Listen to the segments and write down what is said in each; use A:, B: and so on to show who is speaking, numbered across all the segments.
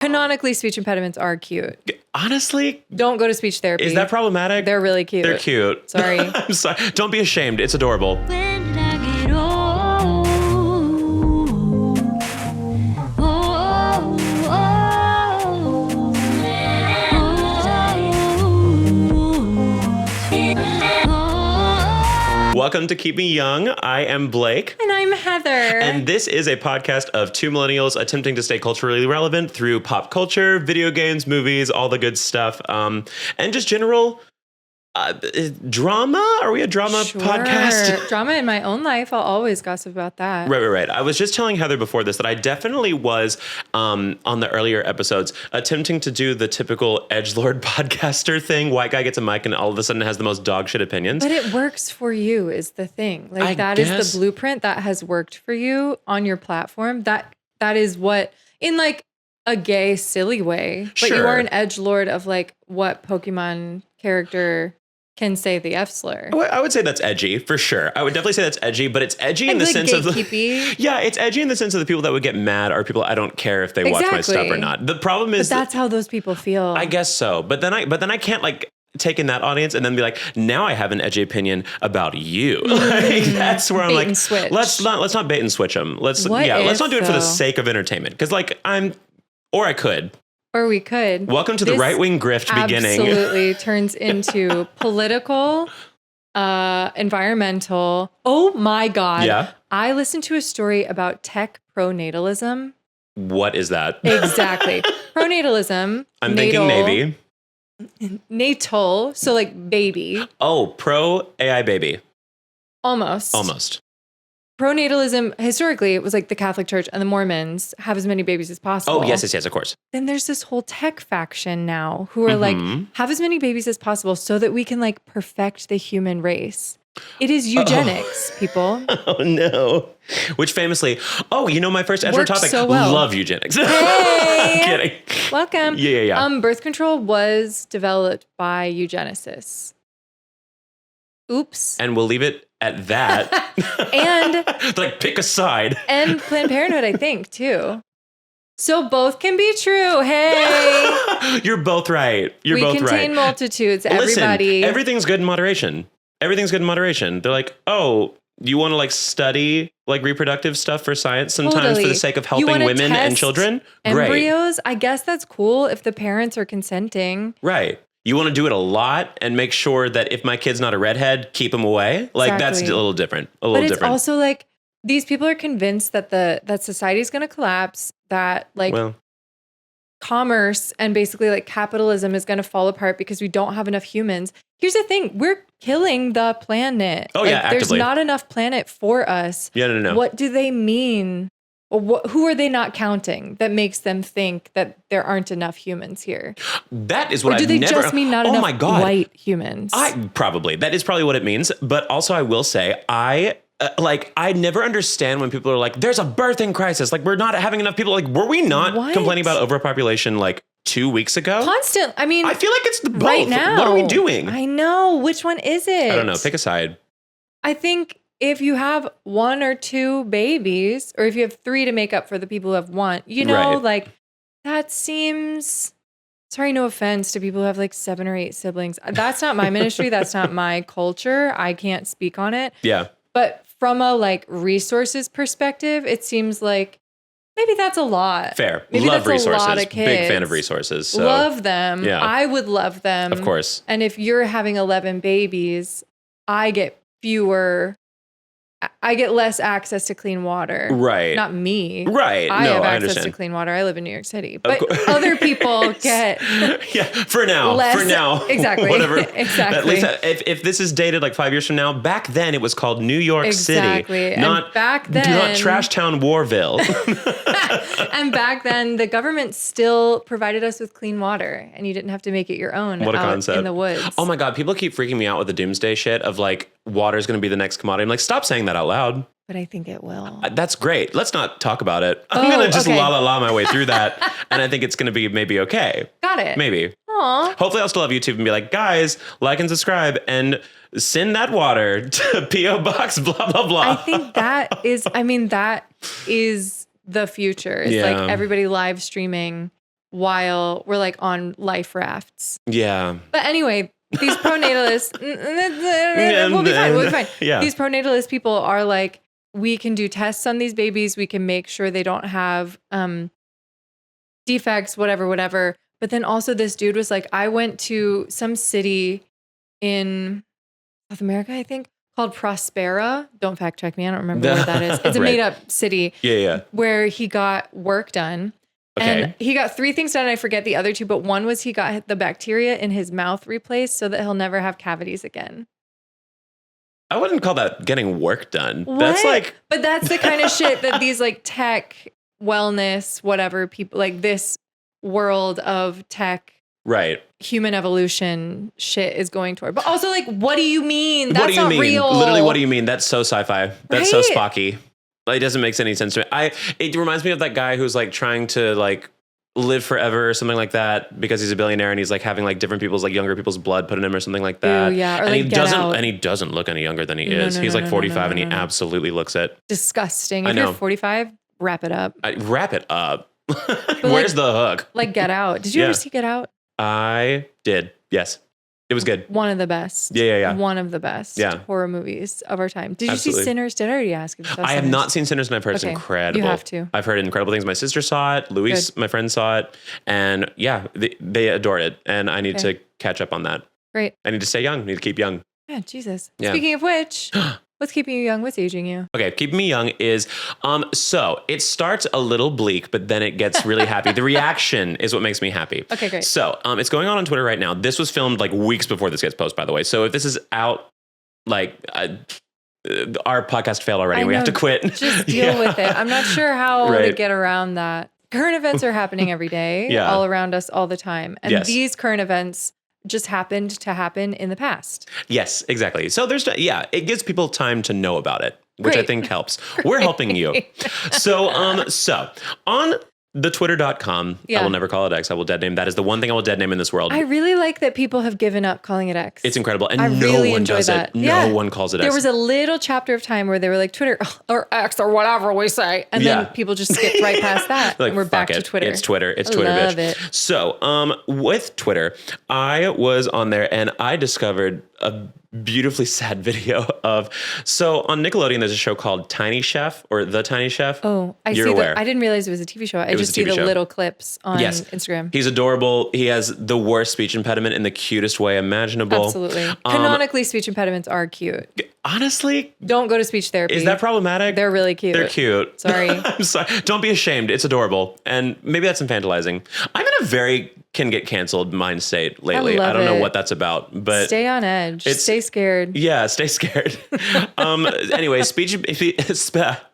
A: Canonically, speech impediments are cute.
B: Honestly,
A: don't go to speech therapy.
B: Is that problematic?
A: They're really cute.
B: They're cute.
A: Sorry.
B: I'm sorry. Don't be ashamed. It's adorable.
C: When did I get old?
B: Welcome to Keep Me Young. I am Blake.
A: And I'm Heather.
B: And this is a podcast of two millennials attempting to stay culturally relevant through pop culture, video games, movies, all the good stuff, and just general drama. Are we a drama podcast?
A: Drama in my own life. I'll always gossip about that.
B: Right. I was just telling Heather before this that I definitely was, on the earlier episodes, attempting to do the typical edgelord podcaster thing. White guy gets a mic and all of a sudden has the most dog shit opinions.
A: But it works for you is the thing. Like that is the blueprint that has worked for you on your platform. That is what, in like a gay, silly way, but you are an edgelord of like what Pokemon character can say the F slur.
B: I would say that's edgy for sure. I would definitely say that's edgy, but it's edgy in the sense of it's edgy in the sense of the people that would get mad are people I don't care if they watch my stuff or not. The problem is
A: that's how those people feel.
B: I guess so. But then I can't like take in that audience and then be like, now I have an edgy opinion about you. Like that's where I'm like, let's not bait and switch them. Let's not do it for the sake of entertainment. Because like I could.
A: Or we could.
B: Welcome to the right-wing grift beginning.
A: Absolutely turns into political, environmental. Oh my God.
B: Yeah.
A: I listened to a story about tech pronatalism.
B: What is that?
A: Exactly. Pronatalism.
B: I'm thinking Navy.
A: Natal. So like baby.
B: Oh, pro AI baby.
A: Almost. Pronatalism, historically, it was like the Catholic Church and the Mormons have as many babies as possible.
B: Oh, yes, of course.
A: Then there's this whole tech faction now who are like, have as many babies as possible so that we can like perfect the human race. It is eugenics, people.
B: Oh, no. Which famously, my first ever topic,
A: so well.
B: Love eugenics.
A: Hey!
B: I'm kidding.
A: Welcome.
B: Yeah.
A: Birth control was developed by eugenicists. Oops.
B: And we'll leave it at that.
A: And
B: like pick a side.
A: And Planned Parenthood, I think, too. So both can be true. Hey.
B: You're both right. We
A: contain multitudes, everybody.
B: Listen, everything's good in moderation. They're like, oh, you want to like study like reproductive stuff for science sometimes for the sake of helping women and children?
A: Embryos?
B: Great.
A: I guess that's cool if the parents are consenting.
B: Right. You want to do it a lot and make sure that if my kid's not a redhead, keep him away. Like that's a little different. But it's
A: also like these people are convinced that that society is going to collapse, that like commerce and basically like capitalism is going to fall apart because we don't have enough humans. Here's the thing. We're killing the planet.
B: Oh, yeah,
A: there's
B: actively.
A: not enough planet for us.
B: Yeah, no.
A: What do they mean? Who are they not counting that makes them think that there aren't enough humans here?
B: That is what
A: I've never... Or do they just mean not enough white humans?
B: That is probably what it means. But also I will say, I never understand when people are like, there's a birthing crisis. Like we're not having enough people. Like, were we not complaining about overpopulation like 2 weeks ago?
A: Constant. I mean,
B: I feel like it's the both.
A: Right now.
B: What are we doing?
A: I know. Which one is it?
B: I don't know. Pick a side.
A: I think if you have one or two babies, or if you have three to make up for the people who have one, like that seems, sorry, no offense to people who have like 7 or 8 siblings. That's not my ministry. That's not my culture. I can't speak on it.
B: Yeah.
A: But from a like resources perspective, it seems like maybe that's a lot.
B: Fair.
A: Maybe
B: love
A: that's
B: resources.
A: A lot of kids.
B: Big fan of resources. So.
A: Love them.
B: Yeah.
A: I would love them.
B: Of course.
A: And if you're having 11 babies, I get less access to clean water.
B: Right.
A: Not me.
B: Right.
A: I have access
B: understand.
A: to clean water. I live in New York City. But other people get...
B: Yeah, for now.
A: Exactly.
B: Whatever.
A: Exactly.
B: At least if this is dated like 5 years from now, back then it was called New York City.
A: Not back then.
B: Not Trash Town Warville.
A: And back then, the government still provided us with clean water, and you didn't have to make it your own.
B: What a
A: out
B: concept.
A: in the woods.
B: Oh my God, people keep freaking me out with the doomsday shit of like, water's going to be the next commodity. I'm like, stop saying that out loud.
A: But I think it will.
B: That's great. Let's not talk about it. I'm going to just la my way through that. And I think it's going to be maybe okay.
A: Got it.
B: Maybe.
A: Aww.
B: Hopefully I'll still have YouTube and be like, guys, like and subscribe and send that water to P.O. Box, blah, blah, blah.
A: I think that is the future. It's like everybody live streaming while we're like on life rafts.
B: Yeah.
A: But anyway, these pronatalists, we'll be fine.
B: Yeah.
A: These pronatalist people are like, we can do tests on these babies. We can make sure they don't have defects, whatever. But then also this dude was like, I went to some city in South America, I think, called Prospera. Don't fact check me. I don't remember where that is. It's a made up city.
B: Yeah.
A: Where he got work done.
B: Okay.
A: And he got 3 things done. I forget the other 2, but one was he got the bacteria in his mouth replaced so that he'll never have cavities again.
B: I wouldn't call that getting work done.
A: What?
B: That's like,
A: but that's the kind of shit that these like tech, wellness, whatever people like this world of tech,
B: right?
A: Human evolution shit is going toward. But also, like, what do you mean? That's
B: what do you
A: not
B: mean?
A: real.
B: Literally, what do you mean? That's so sci-fi. That's so
A: Right?
B: Spocky. Like, it doesn't make any sense to me. It reminds me of that guy who's like trying to like live forever or something like that because he's a billionaire and he's like having like different people's like younger people's blood put in him or something like that.
A: Ooh, yeah. Or
B: and
A: like
B: he doesn't look any younger than he is.
A: No,
B: He's like 45 and he
A: no.
B: absolutely looks it.
A: Disgusting.
B: I
A: If
B: know.
A: you're 45, wrap it up.
B: Wrap it up. Where's the hook?
A: Like Get Out. Did you ever see Get Out?
B: I did. Yes. It was good.
A: One of the best.
B: Yeah.
A: One of the best horror movies of our time. Did you
B: Absolutely.
A: see Sinners? Did I already ask you?
B: I have not seen Sinners and I've heard it's incredible.
A: You have to.
B: I've heard incredible things. My sister saw it. Luis, my friend, saw it. And yeah, they adored it. And I need to catch up on that.
A: Great.
B: I need to stay young. I need to keep young.
A: Yeah, Jesus.
B: Yeah.
A: Speaking of which, what's keeping you young? What's aging you?
B: Okay, keeping me young is, so it starts a little bleak, but then it gets really happy. The reaction is what makes me happy.
A: Okay, great.
B: So it's going on Twitter right now. This was filmed like weeks before this gets posted, by the way. So if this is out, like our podcast failed already. We have to quit.
A: Just deal with it. I'm not sure how to get around that. Current events are happening every day, all around us, all the time. And these current events just happened to happen in the past.
B: Yes, exactly. So it gives people time to know about it, which I think helps. We're helping you. So on the twitter.com, I will never call it X. I will dead name. That is the one thing I will dead name in this world.
A: I really like that people have given up calling it X.
B: It's incredible. And
A: I
B: no
A: really
B: one
A: enjoy
B: does
A: that.
B: it. No one calls it X.
A: There was a little chapter of time where they were like Twitter or X or whatever we say. And then people just skipped right past that.
B: Like,
A: and we're back to Twitter.
B: It's Twitter. It's Twitter, bitch.
A: It.
B: So with Twitter, I was on there and I discovered a beautifully sad video so on Nickelodeon there's a show called Tiny Chef or The Tiny Chef.
A: Oh, You're aware. I didn't realize it was a TV show. I just see the little clips on Instagram.
B: He's adorable. He has the worst speech impediment in the cutest way imaginable.
A: Absolutely. Canonically, speech impediments are cute.
B: Honestly,
A: don't go to speech therapy.
B: Is that problematic?
A: They're really cute.
B: They're cute.
A: Sorry.
B: I'm sorry. Don't be ashamed. It's adorable. And maybe that's infantilizing. I'm in a very can get canceled mind state lately. I don't know what that's about, but
A: stay on edge. Stay scared.
B: Yeah, stay scared. Anyway, it's me.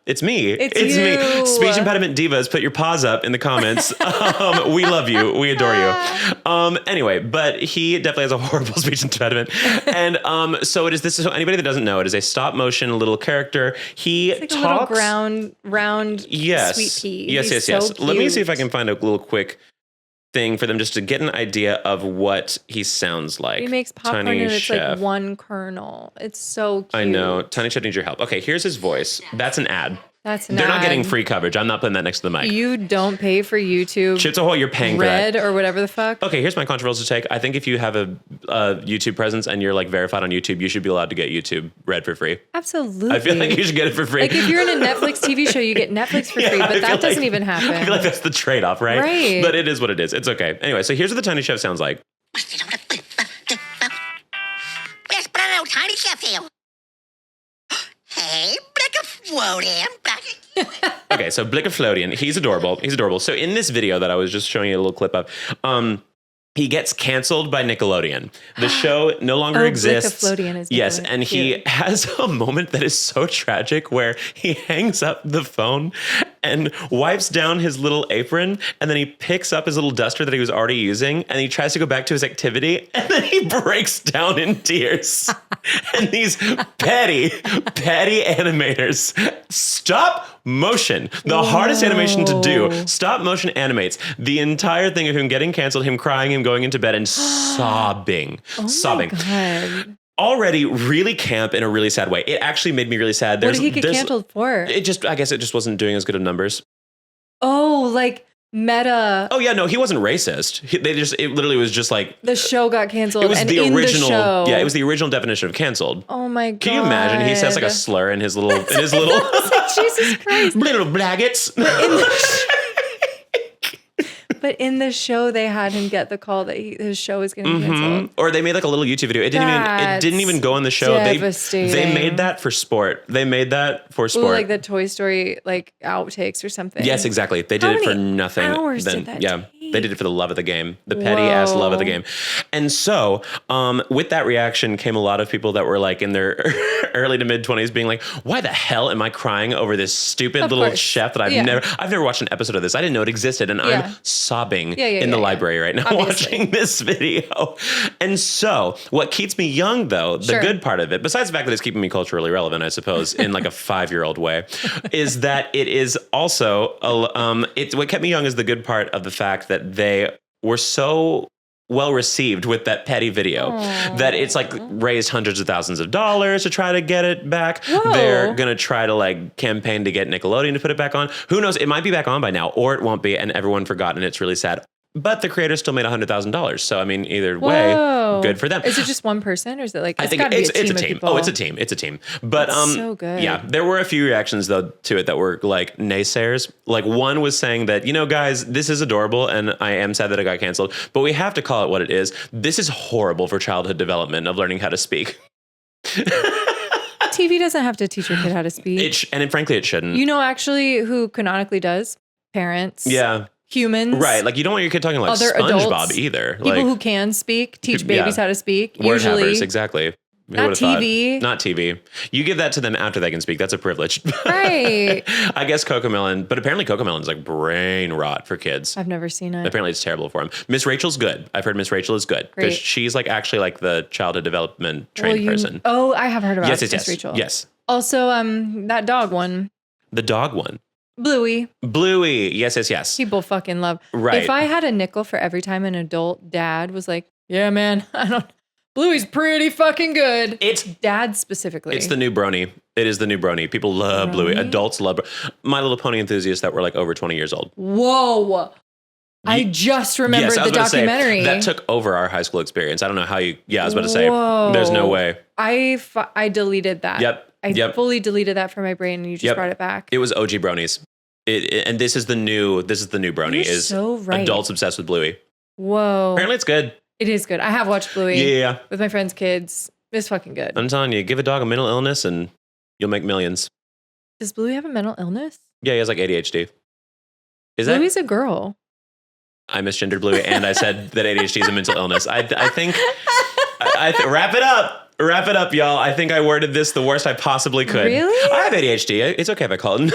B: It's me. Speech impediment divas, put your paws up in the comments. We love you. We adore you. Anyway, but he definitely has a horrible speech impediment. And so it is this. So anybody that doesn't know, it is a stop motion little character. He
A: it's like
B: talks
A: a little round sweet pea.
B: Yes.
A: So
B: Let me see if I can find a little quick thing for them just to get an idea of what he sounds like.
A: He makes popcorn and it's like one kernel. It's so cute.
B: I know. Tiny Chef needs your help. Okay, here's his voice. That's an ad.
A: That's an
B: They're
A: ad.
B: not getting free coverage. I'm not putting that next to the mic.
A: You don't pay for YouTube.
B: Chips a hole, you're paying
A: Red
B: for that.
A: or whatever the fuck.
B: Okay, here's my controversial take. I think if you have a YouTube presence and you're like verified on YouTube, you should be allowed to get YouTube Red for free.
A: Absolutely.
B: I feel like you should get it for free.
A: Like if you're in a Netflix TV show, you get Netflix for free, but that doesn't even happen.
B: I feel like that's the trade-off, right?
A: Right.
B: But it is what it is. It's okay. Anyway, so here's what the Tiny Chef sounds like.
D: Tiny Chef here. Hey,
B: Okay, so Blickaflodian, he's adorable. So in this video that I was just showing you a little clip of, he gets canceled by Nickelodeon. The show no longer exists.
A: Blickaflodian is
B: yes, and he has a moment that is so tragic where he hangs up the phone and wipes down his little apron, and then he picks up his little duster that he was already using, and he tries to go back to his activity, and then he breaks down in tears. And these petty animators, stop motion, the hardest animation to do, stop motion animates the entire thing of him getting canceled, him crying, him going into bed and sobbing.
A: My God.
B: Already really camp in a really sad way. It actually made me really sad.
A: What did he get canceled for?
B: I guess it just wasn't doing as good of numbers.
A: Oh, like Meta.
B: Oh yeah, no, he wasn't racist. It literally was just like
A: the show got canceled.
B: It was
A: and
B: the
A: in
B: original.
A: The show,
B: yeah, it was the original definition of canceled.
A: Oh my god!
B: Can you imagine? He says like a slur in his little
A: Jesus Christ,
B: little blaggets.
A: But in the show, they had him get the call that his show was getting canceled.
B: Or they made like a little YouTube video. It didn't even go on the show. They made that for sport. They made that for sport.
A: Ooh, like the Toy Story like outtakes or something.
B: Yes, exactly. They did it for nothing.
A: Hours did that take?
B: They did it for the love of the game, the petty ass love of the game. And so, with that reaction came a lot of people that were like in their early to mid 20s being like, why the hell am I crying over this stupid little chef that I've never watched an episode of this. I didn't know it existed. And I'm sobbing in the library right now watching this video. And so what keeps me young though, the good part of it, besides the fact that it's keeping me culturally relevant, I suppose, in like a 5-year-old way, is that it is also, what kept me young is the good part of the fact that they were so well received with that petty video that it's like raised hundreds of thousands of dollars to try to get it back. Whoa. They're going to try to like campaign to get Nickelodeon to put it back on. Who knows? It might be back on by now or it won't be and everyone forgot and it's really sad. But the creator still made $100,000. So, I mean, either way, good for them.
A: Is it just one person or is it like,
B: I think it's a team. Oh, it's a team. It's a team. But,
A: so good.
B: Yeah, there were a few reactions though to it that were like naysayers. Like one was saying that, guys, this is adorable and I am sad that it got canceled, but we have to call it what it is. This is horrible for childhood development of learning how to speak.
A: TV doesn't have to teach your kid how to speak.
B: Frankly, it shouldn't.
A: Actually who canonically does? Parents.
B: Yeah.
A: Humans.
B: Right. Like you don't want your kid talking like
A: other
B: SpongeBob
A: adults,
B: either.
A: People who can speak, teach babies how to speak.
B: Word
A: usually.
B: havers, exactly.
A: Not TV.
B: Not TV. You give that to them after they can speak. That's a privilege.
A: Right.
B: I guess Cocomelon, but apparently Cocomelon is like brain rot for kids.
A: I've never seen it.
B: Apparently it's terrible for them. Miss Rachel's good. I've heard Miss Rachel is good because she's like actually like the childhood development trained person.
A: Oh, I have heard about
B: Miss
A: Rachel.
B: Yes.
A: Also, that dog one.
B: The dog one.
A: Bluey.
B: Yes.
A: People fucking love.
B: Right.
A: If I had a nickel for every time an adult dad was like, yeah, man, Bluey's pretty fucking good.
B: It's
A: dad specifically.
B: It's the new brony. It is the new brony. People love Bluey. Adults love My Little Pony enthusiasts that were like over 20 years old.
A: Whoa. I just remembered the documentary.
B: That took over our high school experience. I don't know how I was about to say, there's no way.
A: I deleted that.
B: Yep.
A: I fully deleted that from my brain and you just brought it back.
B: It was OG bronies. And this is the new brony.
A: You're so right.
B: Adults obsessed with Bluey.
A: Whoa.
B: Apparently it's good.
A: It is good. I have watched Bluey.
B: Yeah.
A: With my friends' kids. It's fucking good.
B: I'm telling you, give a dog a mental illness and you'll make millions.
A: Does Bluey have a mental illness?
B: Yeah, he has like ADHD.
A: Bluey's a girl.
B: I misgendered Bluey and I said that ADHD is a mental illness. I think wrap it up. Wrap it up, y'all. I think I worded this the worst I possibly could.
A: Really?
B: I have ADHD. It's okay if I call it.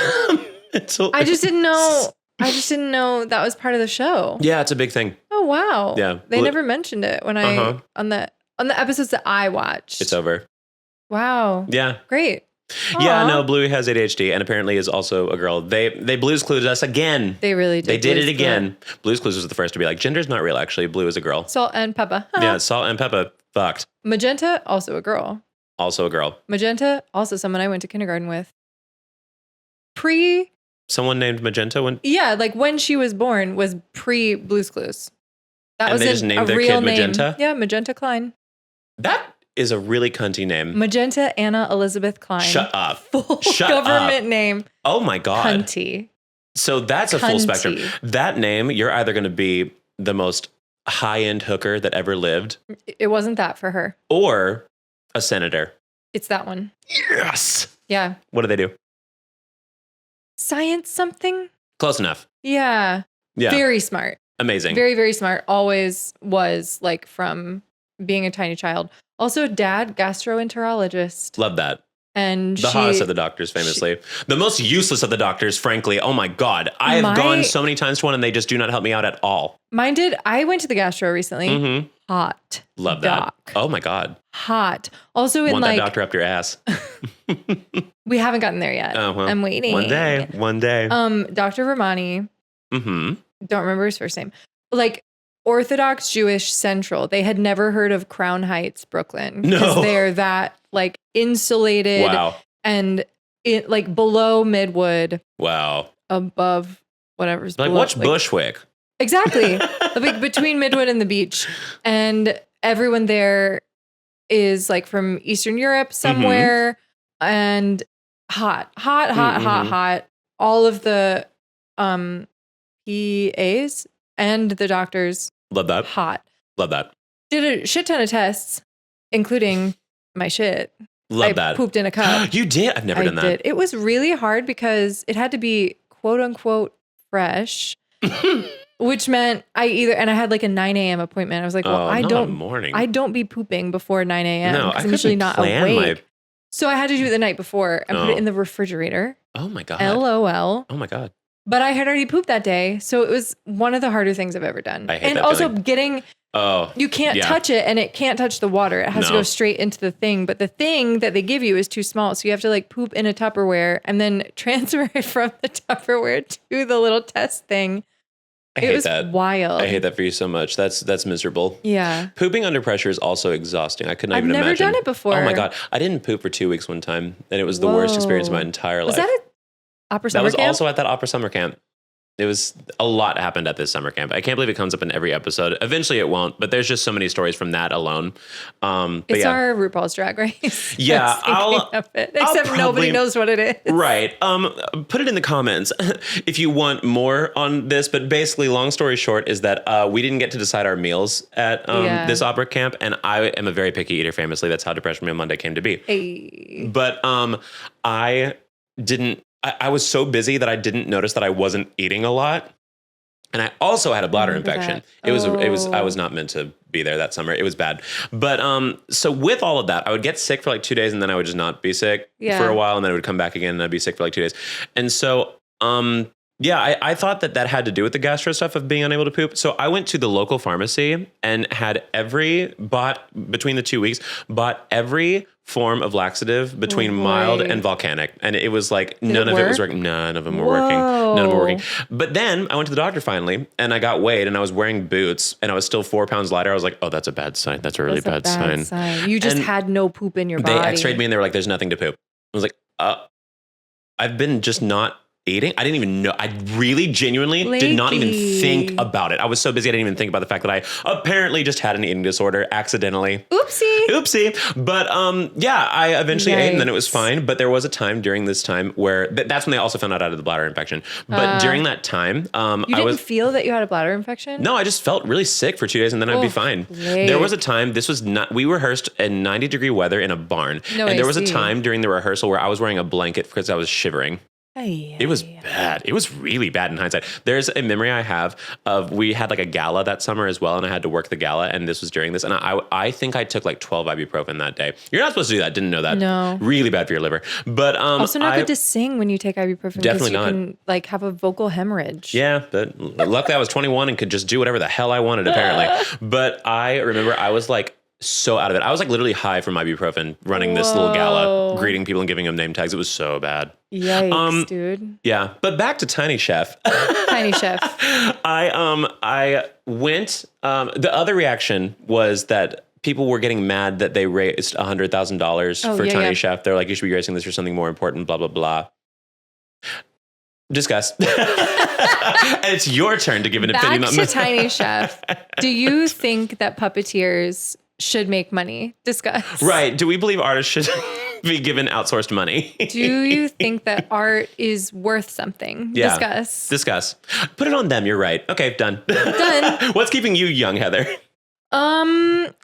A: I just didn't know that was part of the show.
B: Yeah, it's a big thing.
A: Oh wow.
B: Yeah.
A: They never mentioned it when on the episodes that I watched.
B: It's over.
A: Wow.
B: Yeah.
A: Great. Aww.
B: Yeah, no, Bluey has ADHD and apparently is also a girl. They Blue's Clues us again.
A: They really did.
B: They did it again. Blue's Clues was the first to be like, gender's not real, actually. Blue is a girl.
A: Salt and Peppa.
B: Yeah, Salt and Peppa fucked.
A: Magenta, also a girl.
B: Also a girl.
A: Magenta, also someone I went to kindergarten with.
B: Someone named Magenta?
A: Yeah, like when she was born was pre Blue's Clues.
B: That was they just named their kid Magenta?
A: Yeah, Magenta Klein.
B: That is a really cunty name.
A: Magenta Anna Elizabeth Klein.
B: Shut up.
A: Full government name.
B: Oh my God.
A: Cunty.
B: So that's a full spectrum. That name, you're either going to be the most high-end hooker that ever lived.
A: It wasn't that for her.
B: Or a senator.
A: It's that one.
B: Yes.
A: Yeah.
B: What do they do?
A: Science something?
B: Close enough.
A: Yeah.
B: Yeah.
A: Very smart.
B: Amazing.
A: Very, very smart. Always was like from being a tiny child. Also, dad, gastroenterologist.
B: Love that.
A: And
B: the hottest of the doctors, famously. The most useless of the doctors, frankly. Oh my God. I have gone so many times to one and they just do not help me out at all.
A: Mine did. I went to the gastro recently. Mm-hmm. Hot.
B: Love
A: doc.
B: that. Oh my God.
A: Hot. Also in
B: Want
A: like.
B: that doctor up your ass.
A: We haven't gotten there yet.
B: Oh, well,
A: I'm waiting.
B: One day.
A: Dr. Romani.
B: Mm-hmm.
A: Don't remember his first name. Like Orthodox Jewish Central. They had never heard of Crown Heights, Brooklyn.
B: No.
A: Because they're that like insulated.
B: Wow.
A: And it like below Midwood.
B: Wow.
A: Above whatever's
B: like,
A: below,
B: what's Bushwick?
A: Exactly. Like between Midwood and the beach. And everyone there is like from Eastern Europe somewhere and hot. All of the PAs and the doctors.
B: Love that.
A: Hot.
B: Love that.
A: Did a shit ton of tests, including my shit.
B: Love that.
A: I pooped in a cup.
B: You did? I've never done that.
A: It was really hard because it had to be quote unquote fresh. Which meant I had like a 9 a.m. appointment. I was like, well, I don't be pooping before 9 a.m.
B: No,
A: I'm usually not awake.
B: my...
A: So I had to do it the night before and put it in the refrigerator.
B: Oh my God.
A: LOL.
B: Oh my God.
A: But I had already pooped that day. So it was one of the harder things I've ever done.
B: I hate
A: and
B: that
A: also
B: feeling.
A: you can't touch it and it can't touch the water. It has to go straight into the thing. But the thing that they give you is too small. So you have to like poop in a Tupperware and then transfer it from the Tupperware to the little test thing.
B: I hate that.
A: Wild.
B: I hate that for you so much. That's miserable.
A: Yeah.
B: Pooping under pressure is also exhausting. I couldn't even imagine.
A: I've never done it before.
B: Oh my God. I didn't poop for 2 weeks one time and it was the worst experience of my entire life.
A: Was that at opera summer camp?
B: That was also at that opera summer camp. It was a lot happened at this summer camp. I can't believe it comes up in every episode. Eventually it won't, but there's just so many stories from that alone.
A: It's our RuPaul's Drag Race.
B: Yeah.
A: Except nobody knows what it is.
B: Right. Put it in the comments if you want more on this, but basically long story short is that we didn't get to decide our meals at this opera camp. And I am a very picky eater famously. That's how Depression Meal Monday came to be.
A: Hey.
B: But I was so busy that I didn't notice that I wasn't eating a lot. And I also had a bladder infection. I was not meant to be there that summer. It was bad. But so with all of that, I would get sick for like 2 days and then I would just not be sick for a while and then I would come back again and I'd be sick for like 2 days. And so I thought that had to do with the gastro stuff of being unable to poop. So I went to the local pharmacy and between the 2 weeks, bought every form of laxative between mild and volcanic. And it was like, none of it was working. None of them were working. None of them were working. But then I went to the doctor finally and I got weighed and I was wearing boots and I was still 4 pounds lighter. I was like, oh, that's a bad sign. That's a really bad sign.
A: You just had no poop in your body.
B: They x-rayed me and they were like, there's nothing to poop. I was like, I've been just not eating. I didn't even know. I really genuinely did not even think about it. I was so busy I didn't even think about the fact that I apparently just had an eating disorder accidentally. Oopsie. But I eventually ate and then it was fine. But there was a time during this time where that's when they also found out I had the bladder infection. But during that time,
A: you didn't feel that you had a bladder infection?
B: No, I just felt really sick for 2 days and then I'd be fine. Great. There was a time, we rehearsed in 90-degree weather in a barn. And there was a time during the rehearsal where I was wearing a blanket because I was shivering. It was bad. It was really bad in hindsight. There's a memory I have of we had like a gala that summer as well, and I had to work the gala, and this was during this, and I think I took like 12 ibuprofen that day. You're not supposed to do that. Didn't know that.
A: No.
B: Really bad for your liver. But
A: also not good to sing when you take ibuprofen.
B: Definitely not.
A: You can like have a vocal hemorrhage.
B: Yeah, but luckily I was 21 and could just do whatever the hell I wanted apparently. But I remember I was like so out of it. I was like literally high from ibuprofen running this little gala, greeting people and giving them name tags. It was so bad.
A: Yikes, dude.
B: Yeah. But back to Tiny Chef.
A: Tiny Chef.
B: I went, the other reaction was that people were getting mad that they raised $100,000 for Tiny Chef. They're like, you should be raising this for something more important, blah, blah, blah. Discuss. And it's your turn to give an opinion on this.
A: Back to Tiny Chef. Do you think that puppeteers should make money? Discuss.
B: Right. Do we believe artists should be given outsourced money?
A: Do you think that art is worth something?
B: Yeah.
A: Discuss.
B: Put it on them. You're right. Okay, done. What's keeping you young, Heather?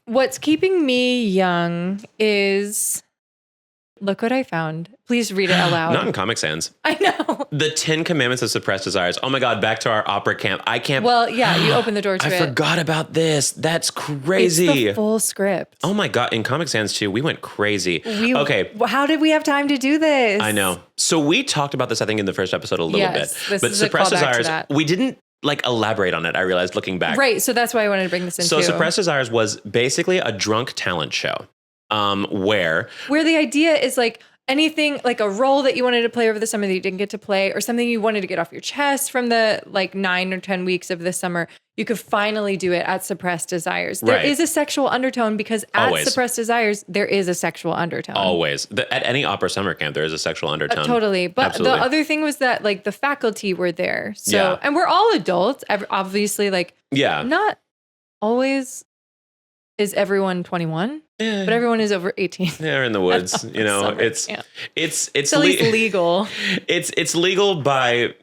A: What's keeping me young is... Look what I found. Please read it out
B: Not in Comic Sans.
A: I know.
B: The 10 Commandments of Suppressed Desires. Oh my God, back to our opera camp. I can't...
A: Well, yeah, you open the door to it.
B: I forgot about this. That's crazy.
A: It's the full script.
B: Oh my God, in Comic Sans too, we went crazy. Okay.
A: How did we have time to do this?
B: I know. So we talked about this, I think, in the first episode a little bit. But Suppressed Desires, we didn't like elaborate on it, I realized looking back.
A: Right, so that's why I wanted to bring this in
B: So Suppressed Desires was basically a drunk talent show. Where
A: the idea is like, anything like a role that you wanted to play over the summer that you didn't get to play, or something you wanted to get off your chest from the like 9 or 10 weeks of the summer, you could finally do it at Suppressed Desires. There is a sexual undertone because at Suppressed Desires, there is a sexual undertone.
B: Always. At any opera summer camp, there is a sexual undertone.
A: Totally. But the other thing was that like the faculty were there. So, and we're all adults, obviously, like, not always is everyone 21. Yeah. But everyone is over 18.
B: They're in the woods. You know, it's at
A: least legal.
B: It's legal by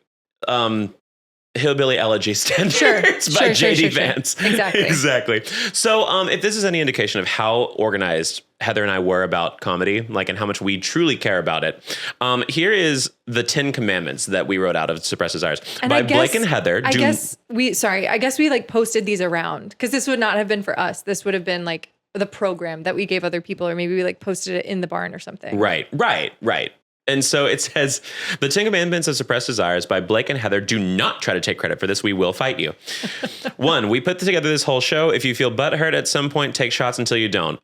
B: hillbilly elegy standards by J.D. Vance. Exactly. So if this is any indication of how organized Heather and I were about comedy, like, and how much we truly care about it, here is the 10 Commandments that we wrote out of Suppressed Desires by Blake and Heather. I guess we like posted these around because this would not have been for us. This would have been like the program that we gave other people, or maybe we like posted it in the barn or something. Right. And so it says, the 10 Commandments of Suppressed Desires by Blake and Heather. Do not try to take credit for this. We will fight you. 1, we put together this whole show. If you feel butthurt at some point, take shots until you don't.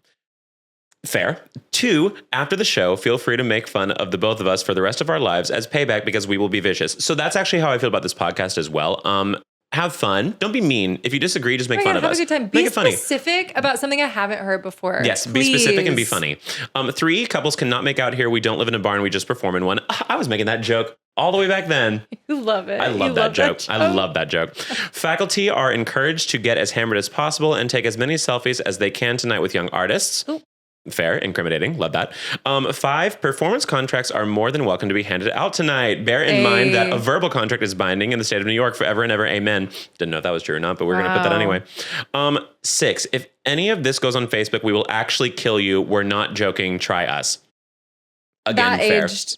B: Fair. 2, after the show, feel free to make fun of the both of us for the rest of our lives as payback because we will be vicious. So that's actually how I feel about this podcast as well. Have fun. Don't be mean. If you disagree, just make fun of us. Have a good time. Be
A: specific about something I haven't heard before.
B: Yes, please. Be specific and be funny. 3, couples cannot make out here. We don't live in a barn. We just perform in one. I was making that joke all the way back then.
A: You love it.
B: I love that joke. I love that joke. Faculty are encouraged to get as hammered as possible and take as many selfies as they can tonight with young artists. Ooh. Fair, incriminating. Love that. 5, performance contracts are more than welcome to be handed out tonight. Bear in mind that a verbal contract is binding in the state of New York forever and ever. Amen. Didn't know if that was true or not, but we're going to put that anyway. 6, if any of this goes on Facebook, we will actually kill you. We're not joking. Try us. Again,
A: that
B: fair.
A: Aged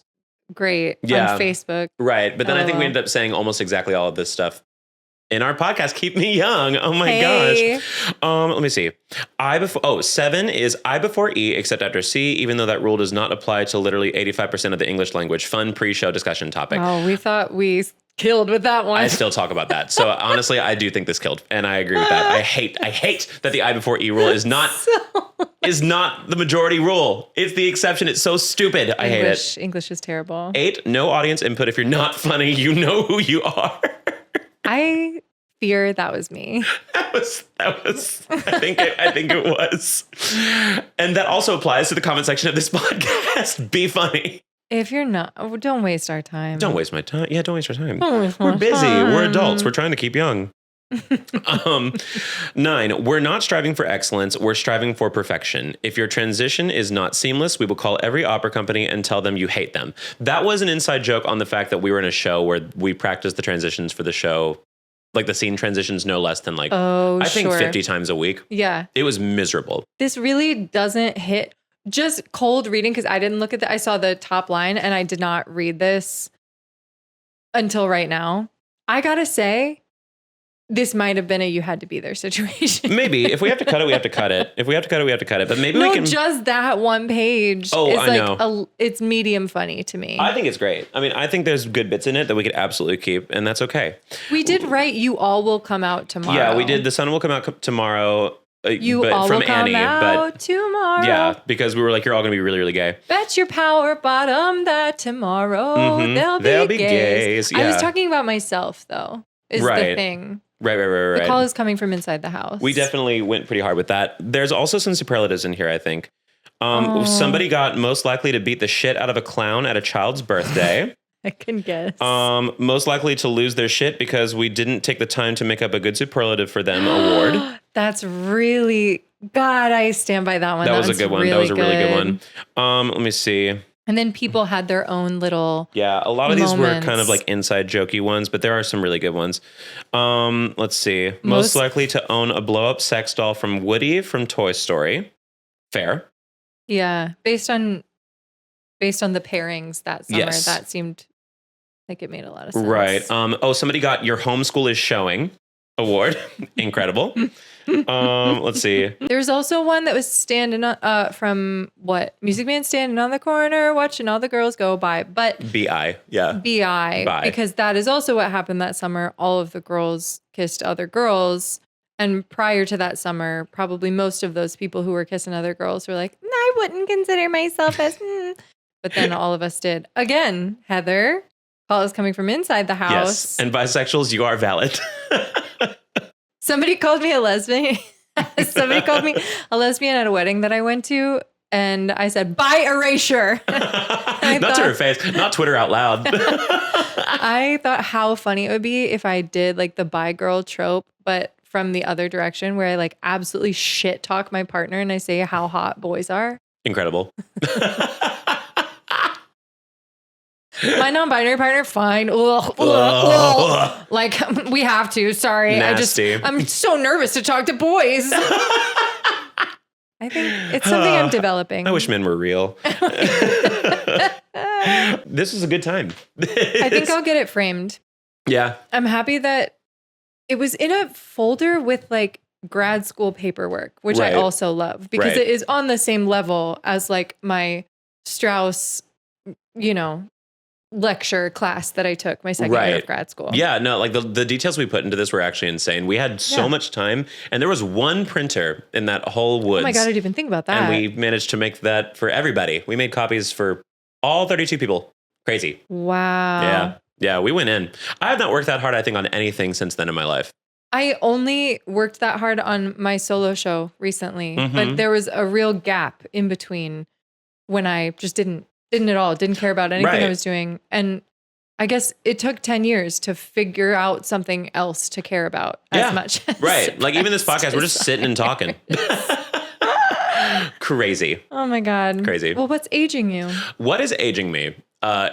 A: great on Facebook.
B: Right. But then I think we ended up saying almost exactly all of this stuff in our podcast, Keep Me Young. Oh my gosh. Let me see. 7 is I before E except after C, even though that rule does not apply to literally 85% of the English language. Fun pre-show discussion topic.
A: Oh, we thought we killed with that one.
B: I still talk about that. So honestly, I do think this killed, and I agree with that. I hate that the I before E rule is not the majority rule. It's the exception. It's so stupid. I hate it.
A: English is terrible.
B: 8, no audience input. If you're not funny, you know who you are.
A: I fear that was me.
B: That was. I think it was. And that also applies to the comment section of this podcast. Be funny.
A: If you're not, don't waste our time.
B: Don't waste my time. Yeah, don't waste our time. We're busy. We're adults. We're trying to keep young. 9, we're not striving for excellence. We're striving for perfection. If your transition is not seamless, we will call every opera company and tell them you hate them. That was an inside joke on the fact that we were in a show where we practiced the transitions for the show, like the scene transitions, no less than I think 50 times a week.
A: Yeah.
B: It was miserable.
A: This really doesn't hit just cold reading because I didn't look at I saw the top line and I did not read this until right now. I gotta say, this might have been a you had to be there situation.
B: Maybe. If we have to cut it, we have to cut it. If we have to cut it, we have to cut it. But maybe we can...
A: just that one page.
B: Oh, I know.
A: It's medium funny to me.
B: I think it's great. I mean, I think there's good bits in it that we could absolutely keep, and that's okay.
A: We did write You All Will Come Out Tomorrow.
B: Yeah, we did. The sun will come out tomorrow.
A: You all will come out tomorrow.
B: Yeah, because we were like, you're all going to be really, really gay.
A: Bet your power bottom that tomorrow they'll be gays.
B: Yeah.
A: I was talking about myself, though, is the thing.
B: Right.
A: The call is coming from inside the house.
B: We definitely went pretty hard with that. There's also some superlatives in here, I think. Somebody got most likely to beat the shit out of a clown at a child's birthday.
A: I can guess.
B: Most likely to lose their shit because we didn't take the time to make up a good superlative for them award.
A: That's really... God, I stand by that one.
B: That was a good one. That was a really good one. Let me see.
A: And then people had their own little
B: a lot of these were kind of like inside jokey ones, but there are some really good ones. Let's see. Most likely to own a blow-up sex doll from Woody from Toy Story. Fair.
A: Yeah. Based on the pairings that summer, that seemed like it made a lot of sense.
B: Right. Somebody got Your Homeschool is Showing award. Incredible. Let's see.
A: There's also one that was standing from Music Man standing on the corner watching all the girls go by, but
B: BI
A: because that is also what happened that summer. All of the girls kissed other girls, and prior to that summer, probably most of those people who were kissing other girls were like, I wouldn't consider myself as but then all of us did. Again, Heather, call is coming from inside the house.
B: Yes, and bisexuals, you are valid.
A: Somebody called me a lesbian. Somebody called me a lesbian at a wedding that I went to. And I said, bi erasure.
B: Not to her face, not Twitter out loud.
A: I thought how funny it would be if I did like the bi girl trope, but from the other direction where I like absolutely shit talk my partner and I say how hot boys are.
B: Incredible.
A: My non-binary partner, fine. Ugh, ugh, ugh. Like we have to. Sorry,
B: Nasty.
A: I'm so nervous to talk to boys. I think it's something I'm developing.
B: I wish men were real. This is a good time.
A: I think I'll get it framed.
B: Yeah.
A: I'm happy that it was in a folder with like grad school paperwork, which I also love because it is on the same level as like my Strauss, lecture class that I took my second year of grad school.
B: Yeah, no, like the details we put into this were actually insane. We had so much time and there was one printer in that whole woods.
A: Oh my God, I didn't even think about that.
B: And we managed to make that for everybody. We made copies for all 32 people. Crazy.
A: Wow.
B: Yeah. Yeah, we went in. I have not worked that hard, I think, on anything since then in my life.
A: I only worked that hard on my solo show recently, but there was a real gap in between when I just didn't at all, didn't care about anything I was doing. And I guess it took 10 years to figure out something else to care about as much. As
B: like even this podcast, we're just sitting and talking. Crazy.
A: Oh my God.
B: Crazy.
A: Well, what's aging you?
B: What is aging me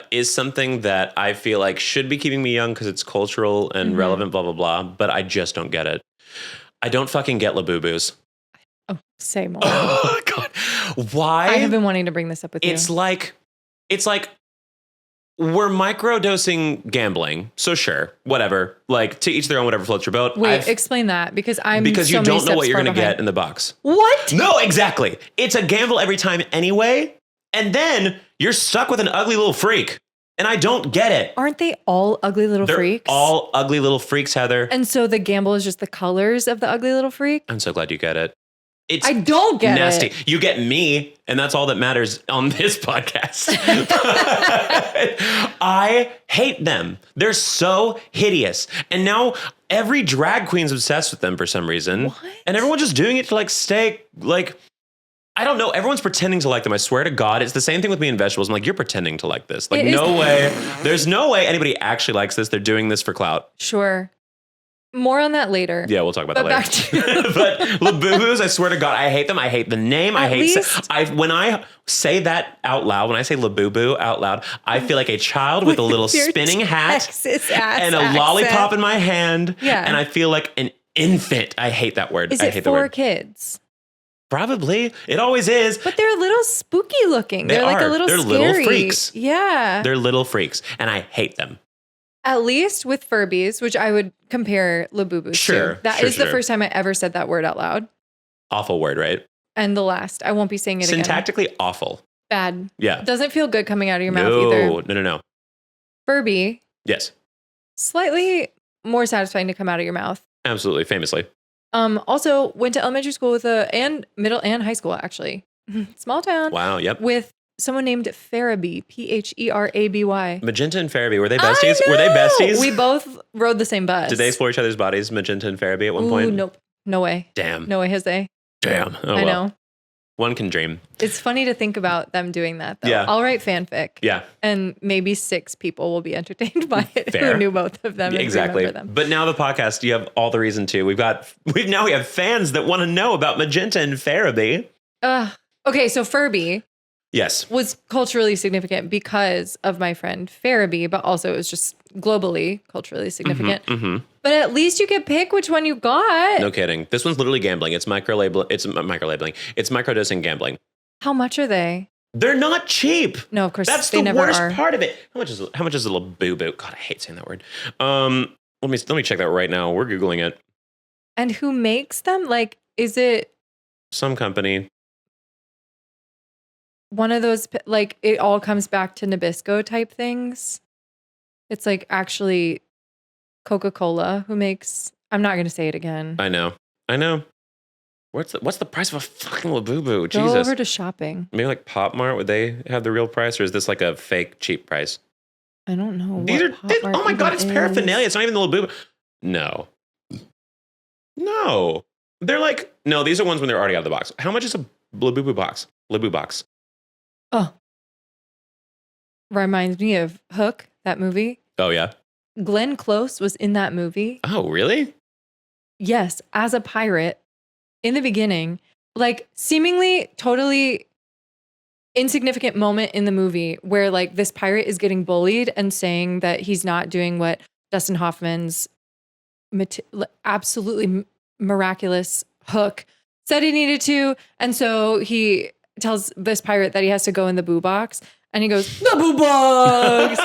B: is something that I feel like should be keeping me young because it's cultural and relevant, blah, blah, blah. But I just don't get it. I don't fucking get labubus.
A: Oh, say more.
B: Oh, God. Why?
A: I have been wanting to bring this up with you.
B: It's like we're microdosing gambling. So sure, whatever. Like to each their own, whatever floats your boat.
A: Wait, explain that because
B: you don't know what you're going to get in the box.
A: What?
B: No, exactly. It's a gamble every time anyway. And then you're stuck with an ugly little freak. And I don't get it.
A: Aren't they all ugly little freaks?
B: They're all ugly little freaks, Heather.
A: And so the gamble is just the colors of the ugly little freak?
B: I'm so glad you get it. It's
A: I don't get
B: nasty.
A: it.
B: You get me, and that's all that matters on this podcast. I hate them. They're so hideous. And now every drag queen's obsessed with them for some reason.
A: What?
B: And everyone's just doing it to like stay like, I don't know. Everyone's pretending to like them. I swear to God. It's the same thing with me and vegetables. I'm like, you're pretending to like this. Like, no way. There's no way anybody actually likes this. They're doing this for clout.
A: Sure. More on that later.
B: Yeah, we'll talk about that later.
A: Back to
B: but Labubus, I swear to God, I hate them. I hate the name. When I say that out loud, when I say Labubu out loud, I feel like a child with a little spinning hat and a lollipop in my hand.
A: Yeah.
B: And I feel like an infant. I hate that word.
A: Is
B: I
A: it
B: hate
A: for
B: the word.
A: kids?
B: Probably. It always is.
A: But they're a little spooky looking. They're like a little
B: They're
A: scary.
B: little freaks.
A: Yeah.
B: They're little freaks. And I hate them.
A: At least with Furbies, which I would compare Labubus to. That is the first time I ever said that word out loud.
B: Awful word, right?
A: And the last. I won't be saying it again.
B: Syntactically awful.
A: Bad.
B: Yeah.
A: Doesn't feel good coming out of your mouth either.
B: No.
A: Furby.
B: Yes.
A: Slightly more satisfying to come out of your mouth.
B: Absolutely. Famously.
A: Also went to elementary school with and middle and high school actually. Small town.
B: Wow. Yep.
A: With someone named Faraby, Pheraby.
B: Magenta and Faraby, were they besties? Were they besties?
A: We both rode the same bus.
B: Did they explore each other's bodies, Magenta and Faraby, at one point?
A: Nope. No way.
B: Damn.
A: No way, Jose.
B: Damn. Oh,
A: I know.
B: One can dream.
A: It's funny to think about them doing that, though.
B: Yeah.
A: I'll write fanfic.
B: Yeah.
A: And maybe 6 people will be entertained by it
B: Fair.
A: who knew both of them.
B: Exactly.
A: And remember them.
B: But now the podcast, you have all the reason to. We have fans that want to know about Magenta and Faraby.
A: Okay, so Furby.
B: Yes.
A: Was culturally significant because of my friend Faraby, but also it was just globally culturally significant. But at least you could pick which one you got.
B: No kidding. This one's literally gambling. It's microlabeling. It's microdosing gambling.
A: How much are they?
B: They're not cheap.
A: No, of course
B: That's
A: they
B: the
A: never
B: worst
A: are.
B: part of it. How much is a little boo boo? God, I hate saying that word. Let me check that right now. We're Googling it.
A: And who makes them? Like, is it
B: some company?
A: One of those, like, it all comes back to Nabisco type things. It's like actually Coca-Cola who makes, I'm not going to say it again.
B: I know. What's the price of a fucking Labubu?
A: Go
B: Jesus.
A: over to shopping.
B: Maybe like Pop Mart, would they have the real price, or is this like a fake cheap price?
A: I don't know.
B: Oh my God, it's paraphernalia. It's not even the Labubu. No. They're like, no, these are ones when they're already out of the box. How much is a Labubu box? Labu box.
A: Oh. Reminds me of Hook, that movie.
B: Oh, yeah.
A: Glenn Close was in that movie.
B: Oh, really?
A: Yes, as a pirate in the beginning, like seemingly totally insignificant moment in the movie where like this pirate is getting bullied and saying that he's not doing what Dustin Hoffman's absolutely miraculous Hook said he needed to. And so he tells this pirate that he has to go in the boo box, and he goes, the boo box.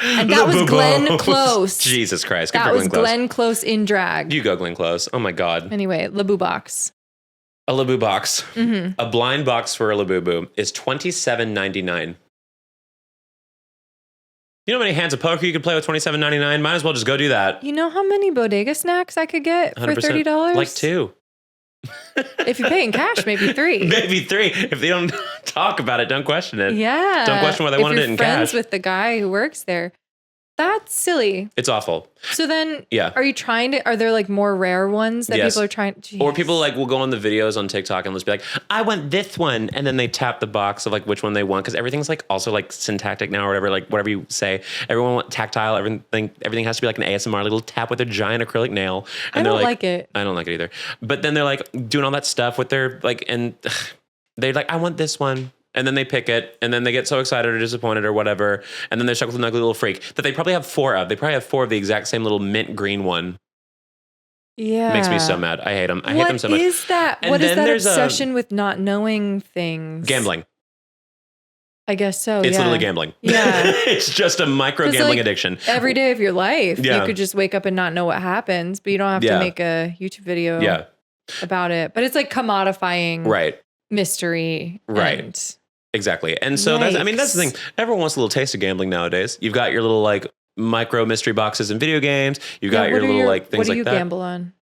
A: And that was Glenn Close.
B: Jesus Christ.
A: That was Glenn Close in drag.
B: You go, Glenn Close. Oh my God.
A: Anyway, Labu box.
B: A Labu box.
A: Mm-hmm.
B: A blind box for a Labubu is $27.99. You know how many hands of poker you could play with $27.99? Might as well just go do that.
A: You know how many bodega snacks I could get for $30?
B: Like 2.
A: If you pay in cash, maybe 3.
B: Maybe 3. If they don't talk about it, don't question it.
A: Yeah.
B: Don't question why they wanted it in cash.
A: If you're friends with the guy who works there, that's silly.
B: It's awful.
A: So then,
B: yeah.
A: Are there like more rare ones that people are trying to?
B: Or people like will go on the videos on TikTok and just be like, I want this one. And then they tap the box of like which one they want. Cause everything's like also like syntactic now or whatever, like whatever you say. Everyone wants tactile, everything has to be like an ASMR little tap with a giant acrylic nail. And
A: I don't like it.
B: I don't like it either. But then they're like doing all that stuff with their like, and they're like, I want this one. And then they pick it, and then they get so excited or disappointed or whatever, and then they're stuck with an ugly little freak that they probably have 4 of. They probably have 4 of the exact same little mint green one.
A: Yeah.
B: Makes me so mad. I hate them. I hate them so much.
A: What is that?
B: And
A: what is that
B: obsession
A: with not knowing things?
B: Gambling.
A: I guess so,
B: It's literally gambling.
A: Yeah.
B: It's just a micro gambling addiction.
A: Every day of your life, you could just wake up and not know what happens, but you don't have to make a YouTube video about it. But it's like commodifying mystery.
B: Right. Exactly. And so that's the thing. Everyone wants a little taste of gambling nowadays. You've got your little like micro mystery boxes in video games. You've got your little like things like that.
A: What do you gamble on?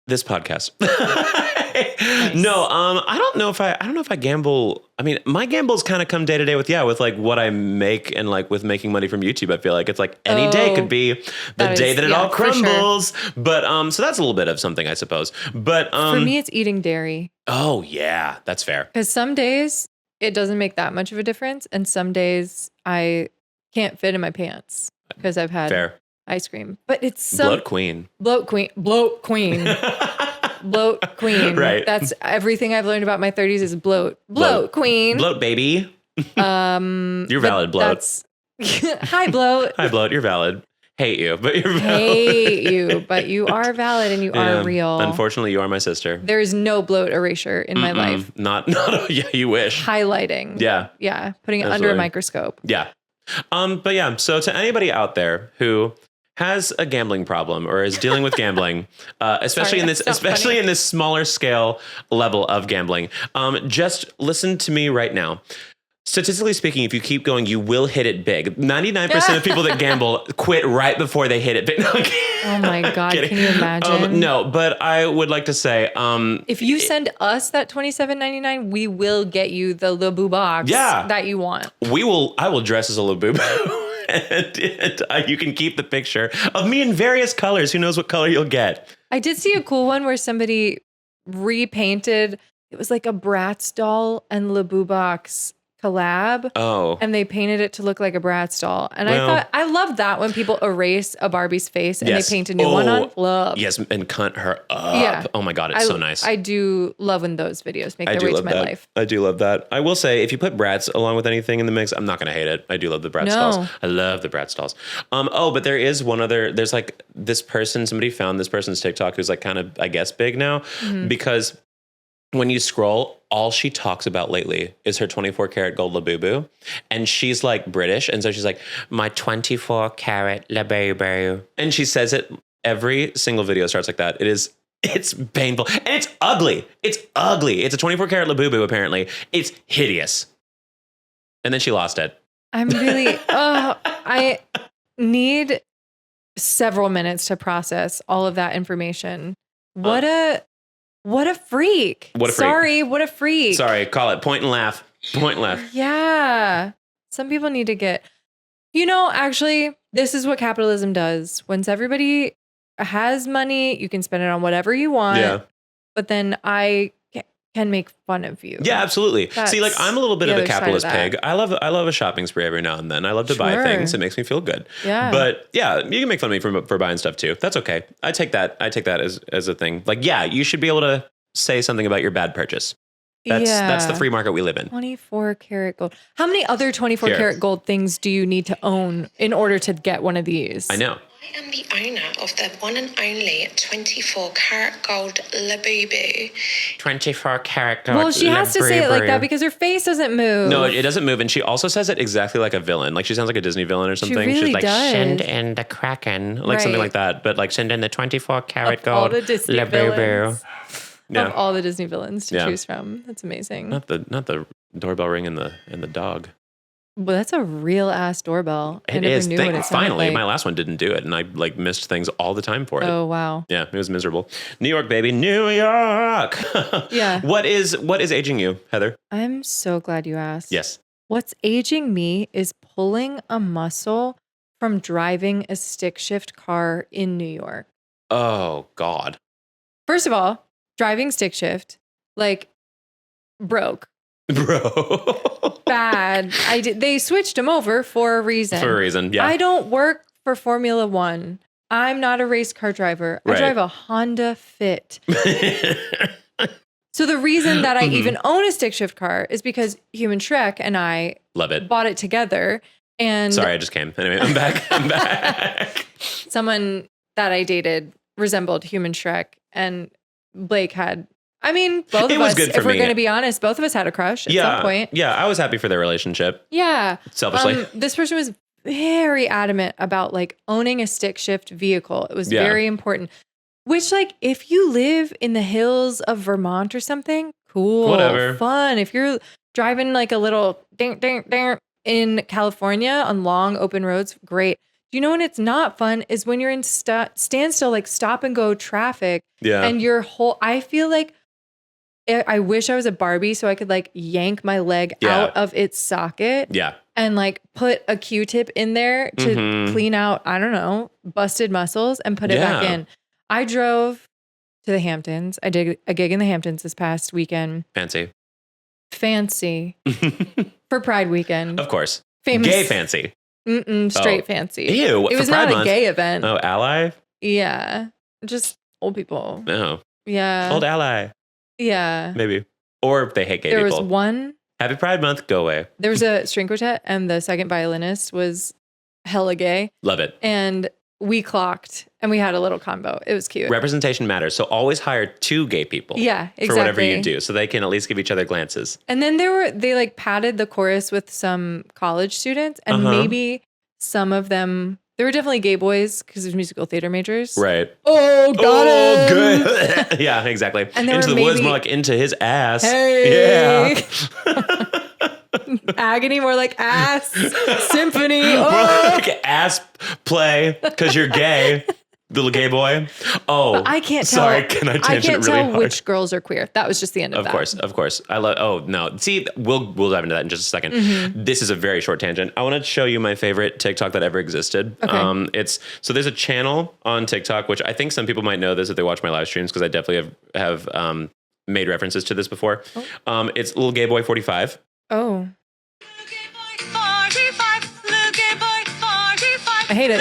B: This podcast. No, I don't know if I gamble. I mean, my gambles kind of come day to day with like what I make and like with making money from YouTube. I feel like it's like any day could be the day that it all crumbles. Sure. But so that's a little bit of something, I suppose. But
A: for me, it's eating dairy.
B: Oh yeah, that's fair.
A: Because some days it doesn't make that much of a difference, and some days I can't fit in my pants because I've had ice cream. But it's
B: bloat queen.
A: Bloat queen. Right. That's everything I've learned about my 30s is bloat queen.
B: Bloat baby. You're valid, bloat.
A: Hi, bloat.
B: Hi, bloat. You're valid. Hate you, but you're valid.
A: Hate you, but you are valid and you are real.
B: Unfortunately, you are my sister.
A: There is no bloat erasure in my life.
B: Not. Yeah, you wish.
A: Highlighting. Yeah. Putting it under a microscope.
B: Yeah. But yeah. So to anybody out there who has a gambling problem or is dealing with gambling, especially in this smaller scale level of gambling, just listen to me right now. Statistically speaking, if you keep going, you will hit it big. 99% of people that gamble quit right before they hit it big.
A: Oh my God, can you imagine?
B: No, but I would like to say...
A: if you send us that $27.99, we will get you the Labu box that you want.
B: I will dress as a Labu. and you can keep the picture of me in various colors. Who knows what color you'll get?
A: I did see a cool one where somebody repainted. It was like a Bratz doll and Labu box collab.
B: Oh.
A: And they painted it to look like a Bratz doll. And I thought, I love that when people erase a Barbie's face and they paint a new one on. Love.
B: Yes, and cunt her up. Yeah. Oh my God, it's so nice.
A: I do love when those videos make their way to my life.
B: I do love that. I will say, if you put Bratz along with anything in the mix, I'm not going to hate it. I do love the Bratz dolls. I love the Bratz dolls. But there is one other, there's like this person, somebody found this person's TikTok who's like kind of, I guess, big now because when you scroll, all she talks about lately is her 24 karat gold Labubu. And she's like British. And so she's like, my 24 karat Labubu. And she says it, every single video starts like that. It's painful. And it's ugly. It's ugly. It's a 24 karat Labubu, apparently. It's hideous. And then she lost it.
A: I'm really, I need several minutes to process all of that information. What a What a freak.
B: What a freak.
A: Sorry, what a freak.
B: Sorry, call it. Point and laugh. Point and laugh.
A: Yeah. Some people need to get, actually, this is what capitalism does. Once everybody has money, you can spend it on whatever you want. Yeah. But then I can make fun of you.
B: Yeah, absolutely. See, like I'm a little bit of a capitalist pig. I love a shopping spree every now and then. I love to buy things. It makes me feel good. Yeah. But yeah, you can make fun of me for buying stuff too. That's okay. I take that as a thing. Like, yeah, you should be able to say something about your bad purchase. That's the free market we live in.
A: 24 karat gold. How many other 24 karat gold things do you need to own in order to get one of these?
B: I know.
E: I am the owner of the one and only 24 karat gold Labubu.
B: 24 karat gold.
A: Well, she has to say it like that because her face doesn't move.
B: No, it doesn't move. And she also says it exactly like a villain. Like she sounds like a Disney villain or something.
A: She really
B: She's like,
A: does.
B: send in the Kraken. Like something like that. But like send in the 24 karat gold
A: all the Disney villains.
B: Yeah.
A: Of all the Disney villains to choose from. That's amazing.
B: Not the doorbell ring and the dog.
A: Well, that's a real ass doorbell.
B: It is. Finally, my last one didn't do it, and I like missed things all the time for it.
A: Oh wow.
B: Yeah, it was miserable. New York, baby, New York.
A: Yeah.
B: What is aging you, Heather?
A: I'm so glad you asked.
B: Yes.
A: What's aging me is pulling a muscle from driving a stick shift car in New York.
B: Oh God.
A: First of all, driving stick shift, like, broke.
B: Bro.
A: Bad. They switched him over for a reason.
B: Yeah.
A: I don't work for Formula One. I'm not a race car driver. I drive a Honda Fit. So the reason that I even own a stick shift car is because Human Shrek and I
B: love it.
A: Bought it together. And
B: sorry, I just came. Anyway, I'm back.
A: Someone that I dated resembled Human Shrek, and Blake had. I mean, both of us, if we're going to be honest, both of us had a crush at some point.
B: Yeah, I was happy for their relationship.
A: Yeah.
B: Selfishly.
A: This person was very adamant about like owning a stick shift vehicle. It was very important. Which, like, if you live in the hills of Vermont or something, cool.
B: Whatever.
A: Fun. If you're driving like a little ding, ding, ding in California on long open roads, great. Do you know when it's not fun is when you're in standstill, like stop and go traffic. Yeah. And I feel like, I wish I was a Barbie so I could like yank my leg out of its socket. Yeah. And like put a Q-tip in there to clean out, I don't know, busted muscles and put it back in. I drove to the Hamptons. I did a gig in the Hamptons this past weekend.
B: Fancy.
A: For Pride weekend.
B: Of course.
A: Famous.
B: Gay fancy.
A: Straight fancy.
B: Ew.
A: It was not a gay event.
B: Oh, ally?
A: Yeah. Just old people.
B: No.
A: Yeah.
B: Old ally.
A: Yeah.
B: Maybe. Or they hate gay people.
A: There was one.
B: Happy Pride Month. Go away.
A: There was a string quartet and the second violinist was hella gay.
B: Love it.
A: And we clocked and we had a little combo. It was cute.
B: Representation matters. So always hire two gay people.
A: Yeah, exactly.
B: For whatever you do. So they can at least give each other glances.
A: And then they like padded the chorus with some college students and maybe some of them. There were definitely gay boys because of musical theater majors.
B: Right.
A: Oh, got it.
B: Good. Yeah, exactly. And into the woods, more like into his ass.
A: Hey. Yeah. Agony, more like ass. Symphony. Oh.
B: More like ass play because you're gay. Little gay boy. Oh,
A: but I can't tell.
B: Sorry, can I tangent really hard?
A: Which girls are queer. That was just the end of that. Of course.
B: I love. Oh no. See, we'll dive into that in just a second. This is a very short tangent. I want to show you my favorite TikTok that ever existed. Okay. There's a channel on TikTok which I think some people might know this if they watch my live streams because I definitely have made references to this before. Oh. It's Little Gay Boy 45.
A: Oh. I hate it.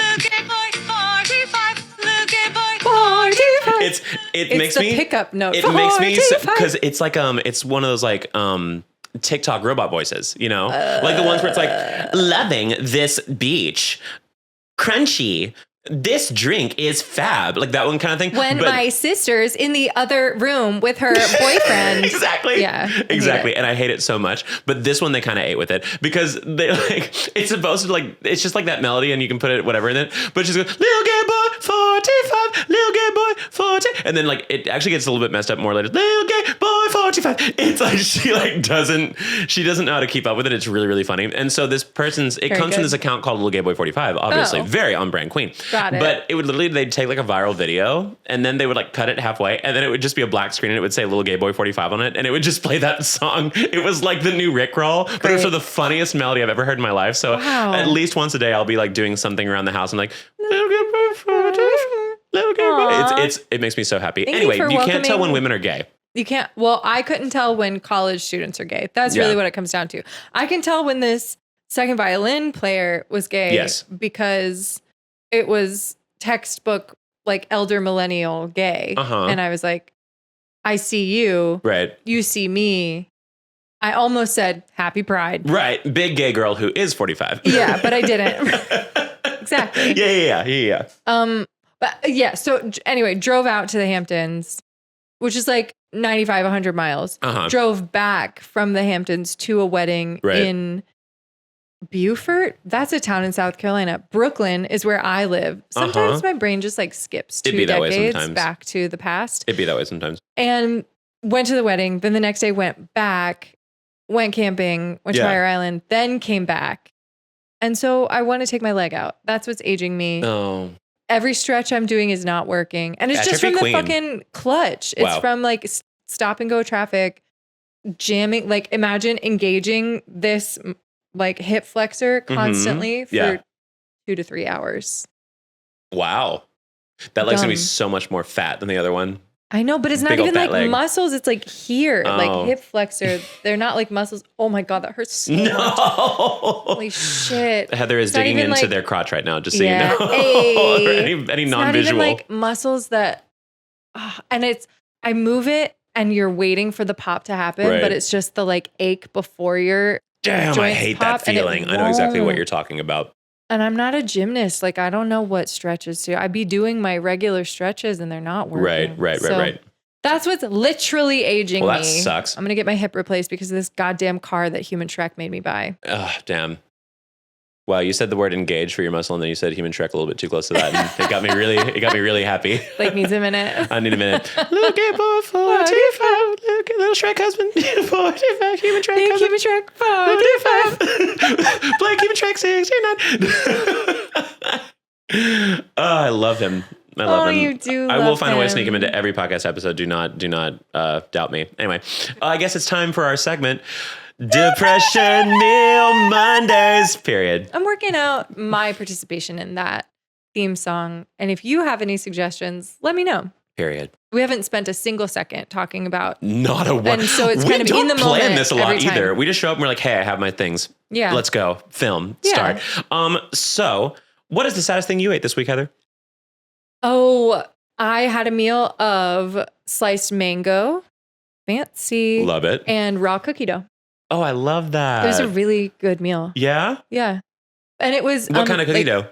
B: It makes me
A: pickup note.
B: It makes me because it's like it's one of those like TikTok robot voices, you know, like the ones where it's like loving this beach, crunchy. This drink is fab, like that one kind of thing.
A: When my sister's in the other room with her boyfriend.
B: Exactly.
A: Yeah.
B: Exactly. And I hate it so much. But this one, they kind of ate with it because they like, it's supposed to like, it's just like that melody and you can put it whatever in it. But she's going, little gay boy 45, little gay boy 40. And then like, it actually gets a little bit messed up more later. Little gay boy 45. It's like she doesn't know how to keep up with it. It's really, really funny. And so this comes from this account called Little Gay Boy 45, obviously. Very on brand queen.
A: Got it.
B: But it would literally, they'd take like a viral video and then they would like cut it halfway and then it would just be a black screen and it would say Little Gay Boy 45 on it and it would just play that song. It was like the new Rickroll, but it was the funniest melody I've ever heard in my life. So at least once a day I'll be like doing something around the house and like, Little Gay Boy 45, Little Gay Boy. It makes me so happy. Anyway, you can't tell when women are gay.
A: You can't. Well, I couldn't tell when college students are gay. That's really what it comes down to. I can tell when this second violin player was gay because it was textbook like elder millennial gay. And I was like, I see you. Right. You see me. I almost said happy pride.
B: Right. Big gay girl who is 45.
A: Yeah, but I didn't. Exactly.
B: Yeah.
A: But yeah. So anyway, drove out to the Hamptons, which is like 95, 100 miles. Drove back from the Hamptons to a wedding in Beaufort. That's a town in South Carolina. Brooklyn is where I live. Sometimes my brain just like skips 2 decades back to the past.
B: It'd be that way sometimes.
A: And went to the wedding. Then the next day went back, went camping, went to Fire Island, then came back. And so I want to take my leg out. That's what's aging me.
B: Oh.
A: Every stretch I'm doing is not working. And it's just from the fucking clutch. It's from like stop and go traffic, jamming. Like imagine engaging this like hip flexor constantly for 2 to 3 hours.
B: Wow. That leg's gonna be so much more fat than the other one.
A: I know, but it's not even like muscles. It's like here, like hip flexor. They're not like muscles. Oh my God, that hurts so much. Holy shit.
B: Heather is digging into their crotch right now, just so you know. Hey. or any non-visual.
A: It's not even like muscles that, and I move it and you're waiting for the pop to happen, but it's just the like ache before your
B: Damn, I hate that feeling. I know exactly what you're talking about.
A: And I'm not a gymnast. Like, I don't know what stretches to. I'd be doing my regular stretches and they're not working.
B: Right.
A: That's what's literally aging me.
B: Well, that sucks.
A: I'm going to get my hip replaced because of this goddamn car that Human Shrek made me buy.
B: Ugh, damn. Wow, you said the word engage for your muscle and then you said Human Shrek a little bit too close to that. And it got me really happy.
A: Like, needs a minute.
B: I need a minute. Look at boy 45. Look at little Shrek husband. 45. Human Shrek
A: Think
B: husband.
A: Human Shrek 45.
B: Play Human Shrek 69. Oh, I love him. I love him.
A: You do.
B: I will find a way to sneak him into every podcast episode. Do not doubt me. Anyway, I guess it's time for our segment. Depression Meal Mondays, period.
A: I'm working out my participation in that theme song. And if you have any suggestions, let me know.
B: Period.
A: We haven't spent a single second talking about.
B: Not a one.
A: And so it's kind of in the moment.
B: We don't plan this a lot either. We just show up and we're like, hey, I have my things.
A: Yeah.
B: Let's go. Film. Start. So what is the saddest thing you ate this week, Heather?
A: Oh, I had a meal of sliced mango. Fancy.
B: Love it.
A: And raw cookie dough.
B: Oh, I love that.
A: It was a really good meal.
B: Yeah?
A: Yeah. And it was...
B: What kind of cookie dough?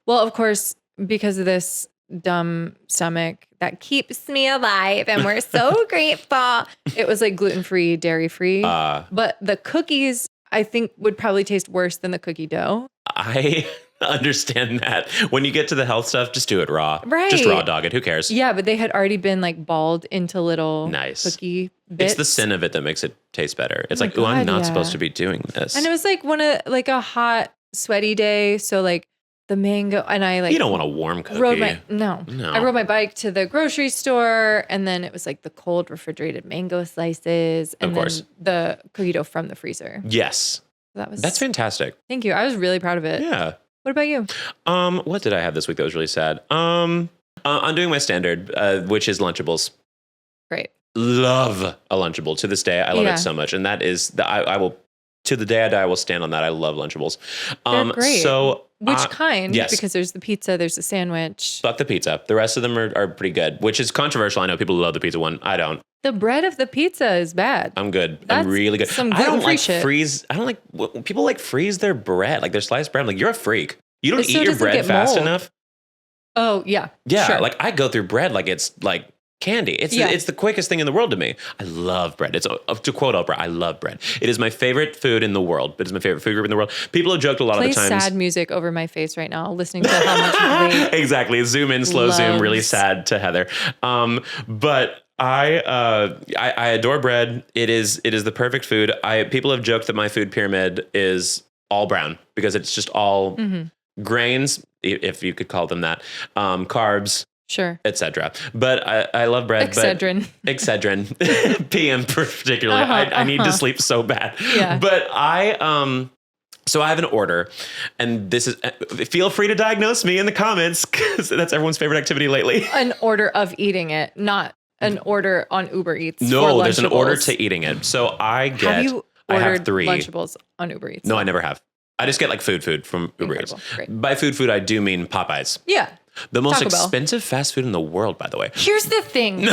A: Well, of course, because of this dumb stomach that keeps me alive and we're so grateful. It was like gluten-free, dairy-free. But the cookies, I think, would probably taste worse than the cookie dough.
B: I understand that. When you get to the health stuff, just do it raw.
A: Right.
B: Just raw dog it. Who cares?
A: Yeah, but they had already been like balled into little cookie bits.
B: It's the sin of it that makes it taste better. It's like, I'm not supposed to be doing this.
A: And it was like a hot, sweaty day. So like the mango, and I like...
B: You don't want a warm cookie.
A: I rode my bike to the grocery store, and then it was like the cold refrigerated mango slices, and then the cookie dough from the freezer.
B: Yes. That's fantastic.
A: Thank you. I was really proud of it.
B: Yeah.
A: What about you?
B: What did I have this week that was really sad? I'm doing my standard, which is Lunchables.
A: Great.
B: Love a Lunchable. To this day, I love it so much. And that is, I will, to the day I die, I will stand on that. I love Lunchables.
A: They're great.
B: So...
A: Which kind?
B: Yes.
A: Because there's the pizza, there's the sandwich.
B: Fuck the pizza. The rest of them are pretty good, which is controversial. I know people love the pizza one. I don't.
A: The bread of the pizza is bad.
B: I'm good. I'm really good.
A: Some
B: I don't like
A: shit.
B: freeze. I don't like when people like freeze their bread, like their sliced bread. I'm like, you're a freak. You don't eat your bread fast enough.
A: Oh yeah.
B: Yeah.
A: Sure.
B: Like I go through bread like it's like candy. It's the quickest thing in the world to me. I love bread. It's to quote Oprah, I love bread. It is my favorite food in the world. It is my favorite food group in the world. People have joked a lot of the times.
A: Play sad music over my face right now, listening to how much you
B: Exactly. Zoom in, slow zoom, really sad to Heather. But I adore bread. It is the perfect food. People have joked that my food pyramid is all brown because it's just all grains, if you could call them that, carbs,
A: sure,
B: etc. But I love bread.
A: Excedrin.
B: PM particularly. I need to sleep so bad.
A: Yeah.
B: But so I have an order, and this is, feel free to diagnose me in the comments because that's everyone's favorite activity lately.
A: An order of eating it, not an order on Uber Eats.
B: No, there's an order to eating it. So I have 3
A: Lunchables on Uber Eats?
B: No, I never have. I just get like food from Uber Eats.
A: Great.
B: By food, I do mean Popeyes.
A: Yeah.
B: The most
A: Taco Bell.
B: expensive fast food in the world, by the way.
A: Here's the thing.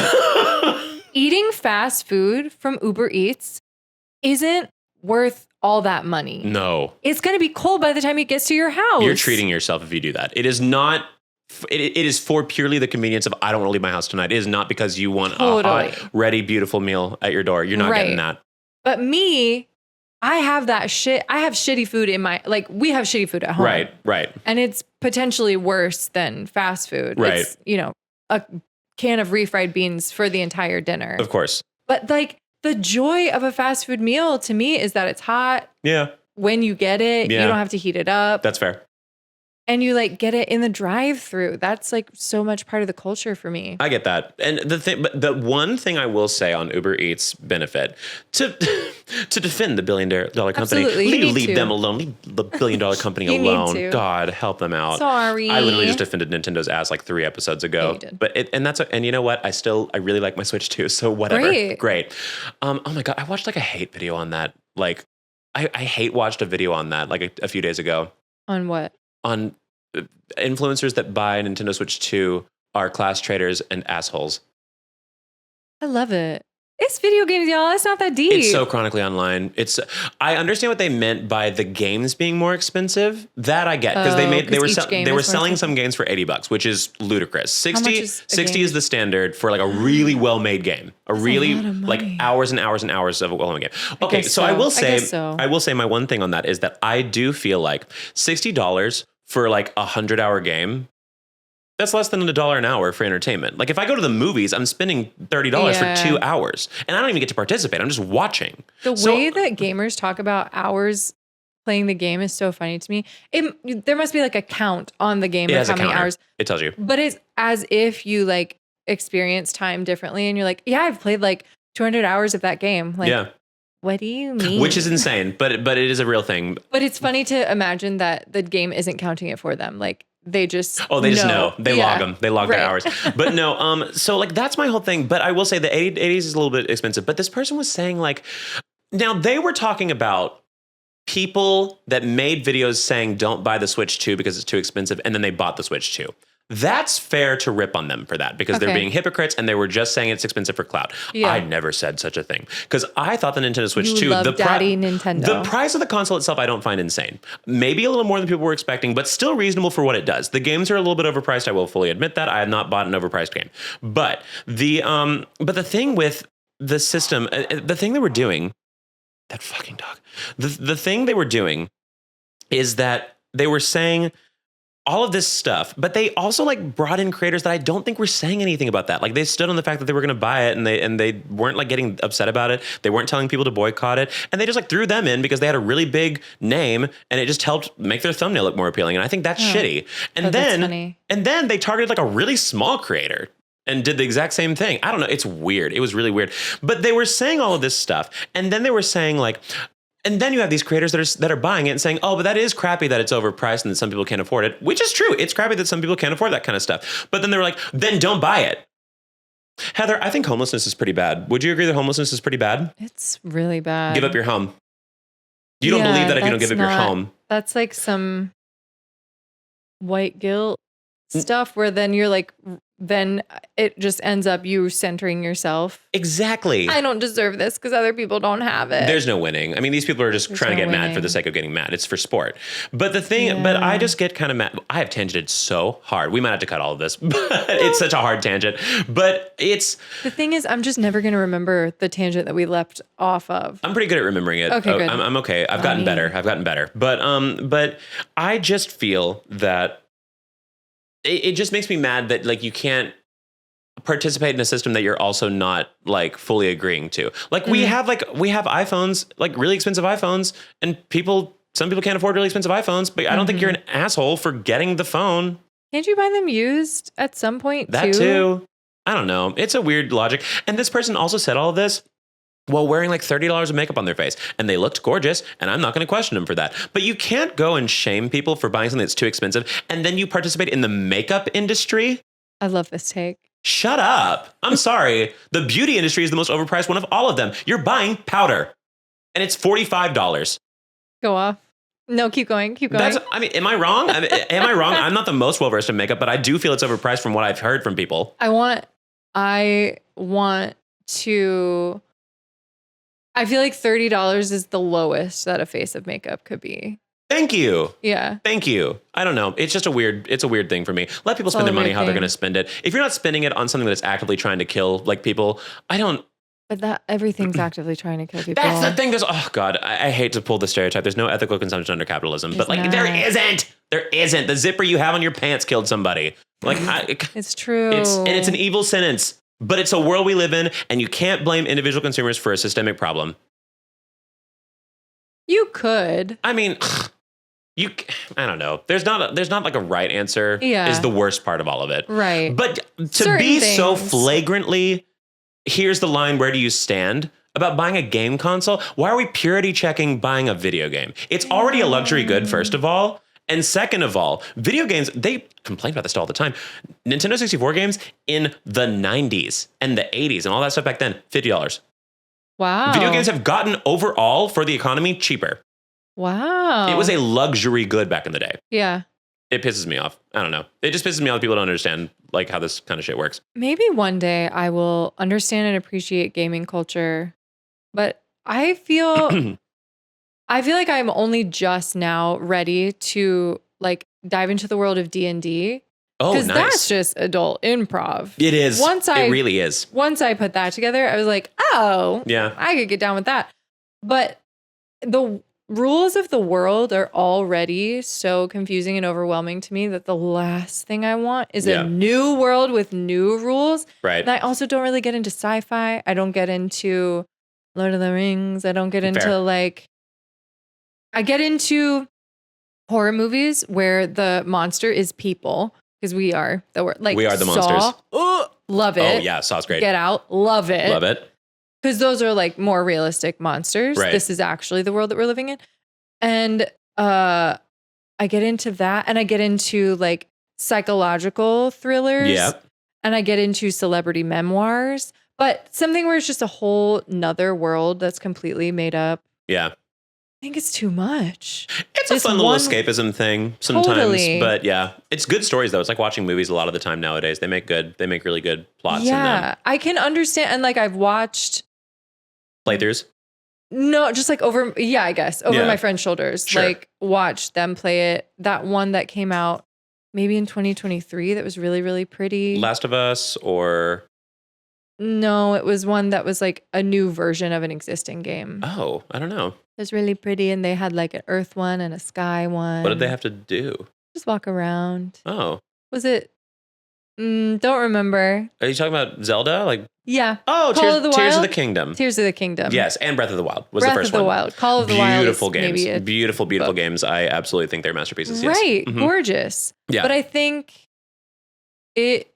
A: Eating fast food from Uber Eats isn't worth all that money.
B: No.
A: It's going to be cold by the time it gets to your house.
B: You're treating yourself if you do that. It is not... It is for purely the convenience of, I don't want to leave my house tonight. It is not because you want a hot, ready, beautiful meal at your door. You're not getting that.
A: But me, I have that shit. I have shitty food in my, like, we have shitty food at home.
B: Right.
A: And it's potentially worse than fast food.
B: Right.
A: It's, a can of refried beans for the entire dinner.
B: Of course.
A: But like the joy of a fast food meal to me is that it's hot.
B: Yeah.
A: When you get it, you don't have to heat it up.
B: That's fair.
A: And you like get it in the drive-through. That's like so much part of the culture for me.
B: I get that. And the one thing I will say on Uber Eats benefit to defend the $1 billion company.
A: Absolutely.
B: Leave them alone. Leave the $1 billion company alone. God, help them out.
A: Sorry.
B: I literally just defended Nintendo's ass like 3 episodes ago.
A: Yeah, you did.
B: But and you know what? I really like my Switch too. So whatever. Great. Oh my God. I watched like a hate video on that. Like I hate watched a video on that like a few days ago.
A: On what?
B: On influencers that buy a Nintendo Switch 2 are class traders and assholes.
A: I love it. It's video games, y'all. It's not that deep.
B: It's so chronically online. I understand what they meant by the games being more expensive. That I get because they were selling some games for $80, which is ludicrous. 60 is the standard for like a really well-made game. Like hours and hours and hours of a well-made game. Okay, so I will say my one thing on that is that I do feel like $60 for like a 100-hour game, that's less than $1 an hour for entertainment. Like if I go to the movies, I'm spending $30 for 2 hours and I don't even get to participate. I'm just watching.
A: The way that gamers talk about hours playing the game is so funny to me. There must be like a count on the game of how many hours.
B: It tells you.
A: But it's as if you like experience time differently and you're like, yeah, I've played like 200 hours of that game. Like, yeah. What do you mean?
B: Which is insane, but it is a real thing.
A: But it's funny to imagine that the game isn't counting it for them. Like they just
B: just know. They log them. They log their hours. But no, so like that's my whole thing. But I will say the 80s is a little bit expensive. But this person was saying like, now they were talking about people that made videos saying don't buy the Switch 2 because it's too expensive, and then they bought the Switch 2. That's fair to rip on them for that because they're being hypocrites and they were just saying it's expensive for clout. Yeah. I never said such a thing because I thought the Nintendo Switch 2, the price of the console itself, I don't find insane. Maybe a little more than people were expecting, but still reasonable for what it does. The games are a little bit overpriced. I will fully admit that. I have not bought an overpriced game, but the thing with the system, the thing they were doing, that fucking dog, the thing they were doing is that they were saying all of this stuff, but they also like brought in creators that I don't think were saying anything about that. Like they stood on the fact that they were going to buy it and they weren't like getting upset about it. They weren't telling people to boycott it. And they just like threw them in because they had a really big name and it just helped make their thumbnail look more appealing. And I think that's shitty. And then they targeted like a really small creator and did the exact same thing. I don't know. It's weird. It was really weird. But they were saying all of this stuff. And then they were saying like, and then you have these creators that are buying it and saying, oh, but that is crappy that it's overpriced and that some people can't afford it, which is true. It's crappy that some people can't afford that kind of stuff. But then they were like, then don't buy it. Heather, I think homelessness is pretty bad. Would you agree that homelessness is pretty bad?
A: It's really bad.
B: Give up your home. You don't believe that if you don't give up your home.
A: That's like some white guilt stuff where then you're like, then it just ends up you centering yourself.
B: Exactly.
A: I don't deserve this because other people don't have it.
B: There's no winning. I mean, these people are just trying to get mad for the sake of getting mad. It's for sport. But but I just get kind of mad. I have tangented so hard. We might have to cut all of this, but it's such a hard tangent. But the
A: thing is, I'm just never going to remember the tangent that we leapt off of.
B: I'm pretty good at remembering it.
A: Okay, good.
B: I'm okay. I've gotten better. But I just feel that it just makes me mad that like you can't participate in a system that you're also not like fully agreeing to. Like we have iPhones, like really expensive iPhones, and some people can't afford really expensive iPhones, but I don't think you're an asshole for getting the phone.
A: Can't you buy them used at some point
B: That too. I don't know. It's a weird logic. And this person also said all of this while wearing like $30 of makeup on their face. And they looked gorgeous, and I'm not going to question them for that. But you can't go and shame people for buying something that's too expensive, and then you participate in the makeup industry.
A: I love this take.
B: Shut up. I'm sorry. The beauty industry is the most overpriced one of all of them. You're buying powder, and it's $45.
A: Go off. No, keep going. Keep going.
B: Am I wrong? Am I wrong? I'm not the most well-versed in makeup, but I do feel it's overpriced from what I've heard from people. I feel like $30 is the lowest that a face of makeup could be. Thank you.
A: Yeah.
B: Thank you. I don't know. It's just a weird thing for me. Let people spend their money how they're going to spend it. If you're not spending it on something that's actively trying to kill like people,
A: But that everything's actively trying to kill people.
B: That's the thing. Oh God, I hate to pull the stereotype. There's no ethical consumption under capitalism, but like there isn't. There isn't. The zipper you have on your pants killed somebody. Like
A: it's true.
B: It's an evil sentence. But it's a world we live in, and you can't blame individual consumers for a systemic problem.
A: You could.
B: I mean, I don't know. There's not like a right answer.
A: Yeah.
B: Is the worst part of all of it.
A: Right.
B: But to be so flagrantly, here's the line, where do you stand? About buying a game console? Why are we purity checking buying a video game? It's already a luxury good, first of all. And second of all, video games, they complain about this all the time. Nintendo 64 games in the 90s and the 80s and all that stuff back then, $50.
A: Wow.
B: Video games have gotten overall for the economy cheaper.
A: Wow.
B: It was a luxury good back in the day.
A: Yeah.
B: It pisses me off. I don't know. It just pisses me off that people don't understand like how this kind of shit works.
A: Maybe one day I will understand and appreciate gaming culture, but I feel like I'm only just now ready to like dive into the world of D&D.
B: Oh, nice.
A: Because that's just adult improv.
B: It is. It really is.
A: Once I put that together, I was like, oh,
B: yeah,
A: I could get down with that. But the rules of the world are already so confusing and overwhelming to me that the last thing I want is a new world with new rules.
B: Right.
A: And I also don't really get into sci-fi. I don't get into Lord of the Rings. I don't get into I get into horror movies where the monster is people, because we are the monsters. Love it.
B: Oh yeah, Saw's great.
A: Get Out, love it.
B: Love it.
A: Because those are like more realistic monsters.
B: Right.
A: This is actually the world that we're living in. And I get into that, and I get into like psychological thrillers.
B: Yeah. And
A: I get into celebrity memoirs. But something where it's just a whole nother world that's completely made up.
B: Yeah.
A: I think it's too much.
B: It's just a fun little escapism thing sometimes.
A: Totally.
B: But yeah, it's good stories though. It's like watching movies a lot of the time nowadays. They make really good plots in them.
A: Yeah, I can understand. And like I've watched
B: playthroughs.
A: No, just like over my friends' shoulders.
B: Sure.
A: Like watch them play it. That one that came out maybe in 2023 that was really, really pretty.
B: Last of Us or...
A: No, it was one that was like a new version of an existing game.
B: Oh, I don't know.
A: It was really pretty, and they had like an earth one and a sky one.
B: What did they have to do?
A: Just walk around.
B: Oh.
A: Was it? Don't remember.
B: Are you talking about Zelda? Like,
A: yeah.
B: Oh, Tears of the Kingdom.
A: Tears of the Kingdom.
B: Yes, and Breath of the Wild was the first one.
A: Breath of the Wild. Call of the Wild.
B: Beautiful games. Beautiful games. I absolutely think they're masterpieces. Yes.
A: Right. Mm-hmm. Gorgeous.
B: Yeah.
A: But I think it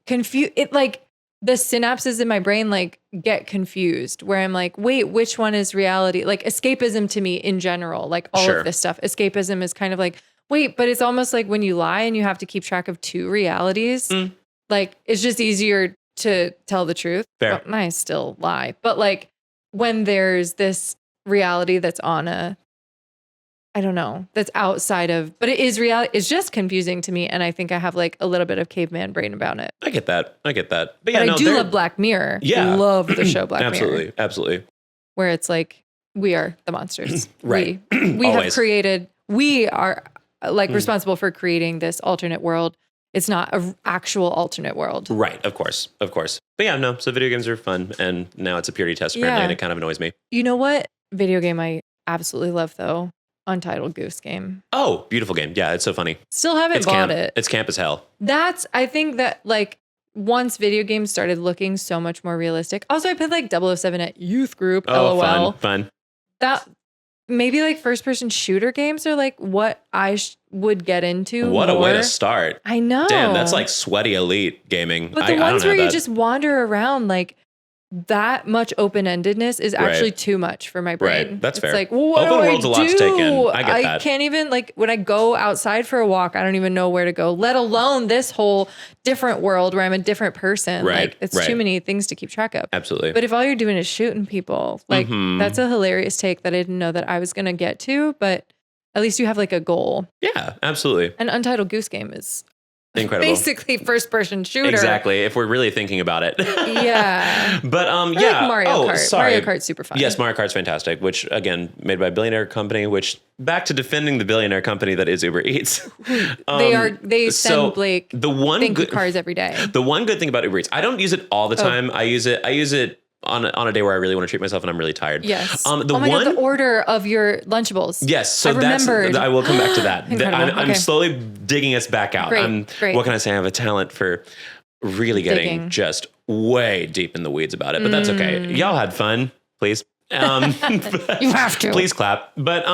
A: the synapses in my brain like get confused where I'm like, wait, which one is reality? Like escapism to me in general, like all of this stuff. Escapism is kind of like, wait, but it's almost like when you lie and you have to keep track of two realities. Like it's just easier to tell the truth.
B: Fair.
A: But I still lie. But like when there's this reality that's on I don't know, that's outside of, but it is reality. It's just confusing to me. And I think I have like a little bit of caveman brain about it.
B: I get that. But
A: yeah, I do love Black Mirror.
B: Yeah.
A: Love the show Black Mirror.
B: Absolutely.
A: Where it's like, we are the monsters.
B: Right.
A: We have created, we are like responsible for creating this alternate world. It's not an actual alternate world.
B: Right. Of course. But yeah, no. So video games are fun. And now it's a purity test apparently. And it kind of annoys me.
A: You know what video game I absolutely love though? Untitled Goose Game.
B: Oh, beautiful game. Yeah, it's so funny.
A: Still haven't bought it.
B: It's camp as hell.
A: I think that like once video games started looking so much more realistic. Also, I played like 007 at youth group.
B: Oh,
A: LOL.
B: fun.
A: That maybe like first person shooter games are like what I would get into.
B: What a way to start.
A: I know.
B: Damn, that's like sweaty elite gaming.
A: But the ones where you just wander around, like that much open-endedness is actually too much for my brain.
B: Right, that's fair.
A: It's like, what
B: Open
A: do
B: world's
A: I
B: a lot to take in.
A: do?
B: I get that.
A: I can't even, like, when I go outside for a walk, I don't even know where to go, let alone this whole different world where I'm a different person.
B: Right,
A: Like, it's too many things to keep track of.
B: Absolutely.
A: But if all you're doing is shooting people, like, that's a hilarious take that I didn't know that I was going to get to, but at least you have, like, a goal.
B: Yeah, absolutely.
A: An Untitled Goose Game is
B: incredible.
A: Basically first person shooter.
B: Exactly. If we're really thinking about it.
A: Yeah.
B: But
A: like Mario Kart.
B: Sorry.
A: Mario Kart's super fun.
B: Yes, Mario Kart's fantastic, which again, made by a billionaire company, which back to defending the billionaire company that is Uber Eats.
A: They send Blake
B: the one
A: thank you cards every day.
B: The one good thing about Uber Eats, I don't use it all the time. I use it on a day where I really want to treat myself and I'm really tired.
A: Yes. God, the order of your Lunchables.
B: Yes. So I will come back to that. I'm slowly digging us back out.
A: Great.
B: What can I say? I have a talent for really getting just way deep in the weeds about it, but that's okay. Y'all had fun, please.
A: You have to.
B: Please clap. But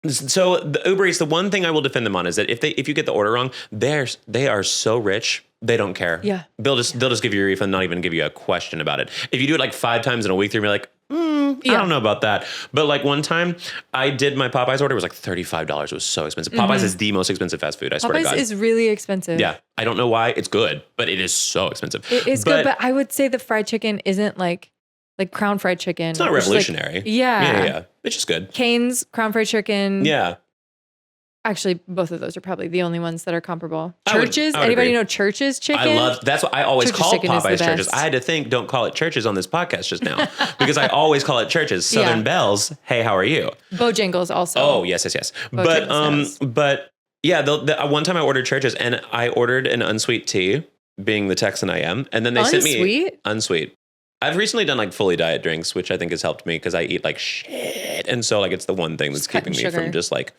B: so the Uber Eats, the one thing I will defend them on is that if you get the order wrong, they are so rich. They don't care.
A: Yeah.
B: They'll just give you a refund, not even give you a question about it. If you do it like 5 times in a week, you're like, I don't know about that. But like one time I did my Popeyes order. It was like $35. It was so expensive. Popeyes is the most expensive fast food. I swear to God.
A: Popeyes is really expensive.
B: Yeah. I don't know why. It's good, but it is so expensive.
A: It is good, but I would say the fried chicken isn't like Crown Fried Chicken.
B: It's not revolutionary. Yeah. It's just good.
A: Cane's Crown Fried Chicken.
B: Yeah.
A: Actually, both of those are probably the only ones that are comparable. Churches? Anybody
B: agree.
A: know Churches chicken?
B: That's what I always
A: Church's
B: call
A: chicken is the
B: Popeyes Churches.
A: best.
B: I had to think, don't call it Churches on this podcast just now because I always call it Churches. Southern Bells, hey, how are you?
A: Bojangles also.
B: Oh, yes. But yeah, the one time I ordered Churches and I ordered an unsweet tea, being the Texan I am, and then they sent me unsweet. I've recently done like fully diet drinks, which I think has helped me because I eat like shit, and so like it's the one thing that's keeping me from just like.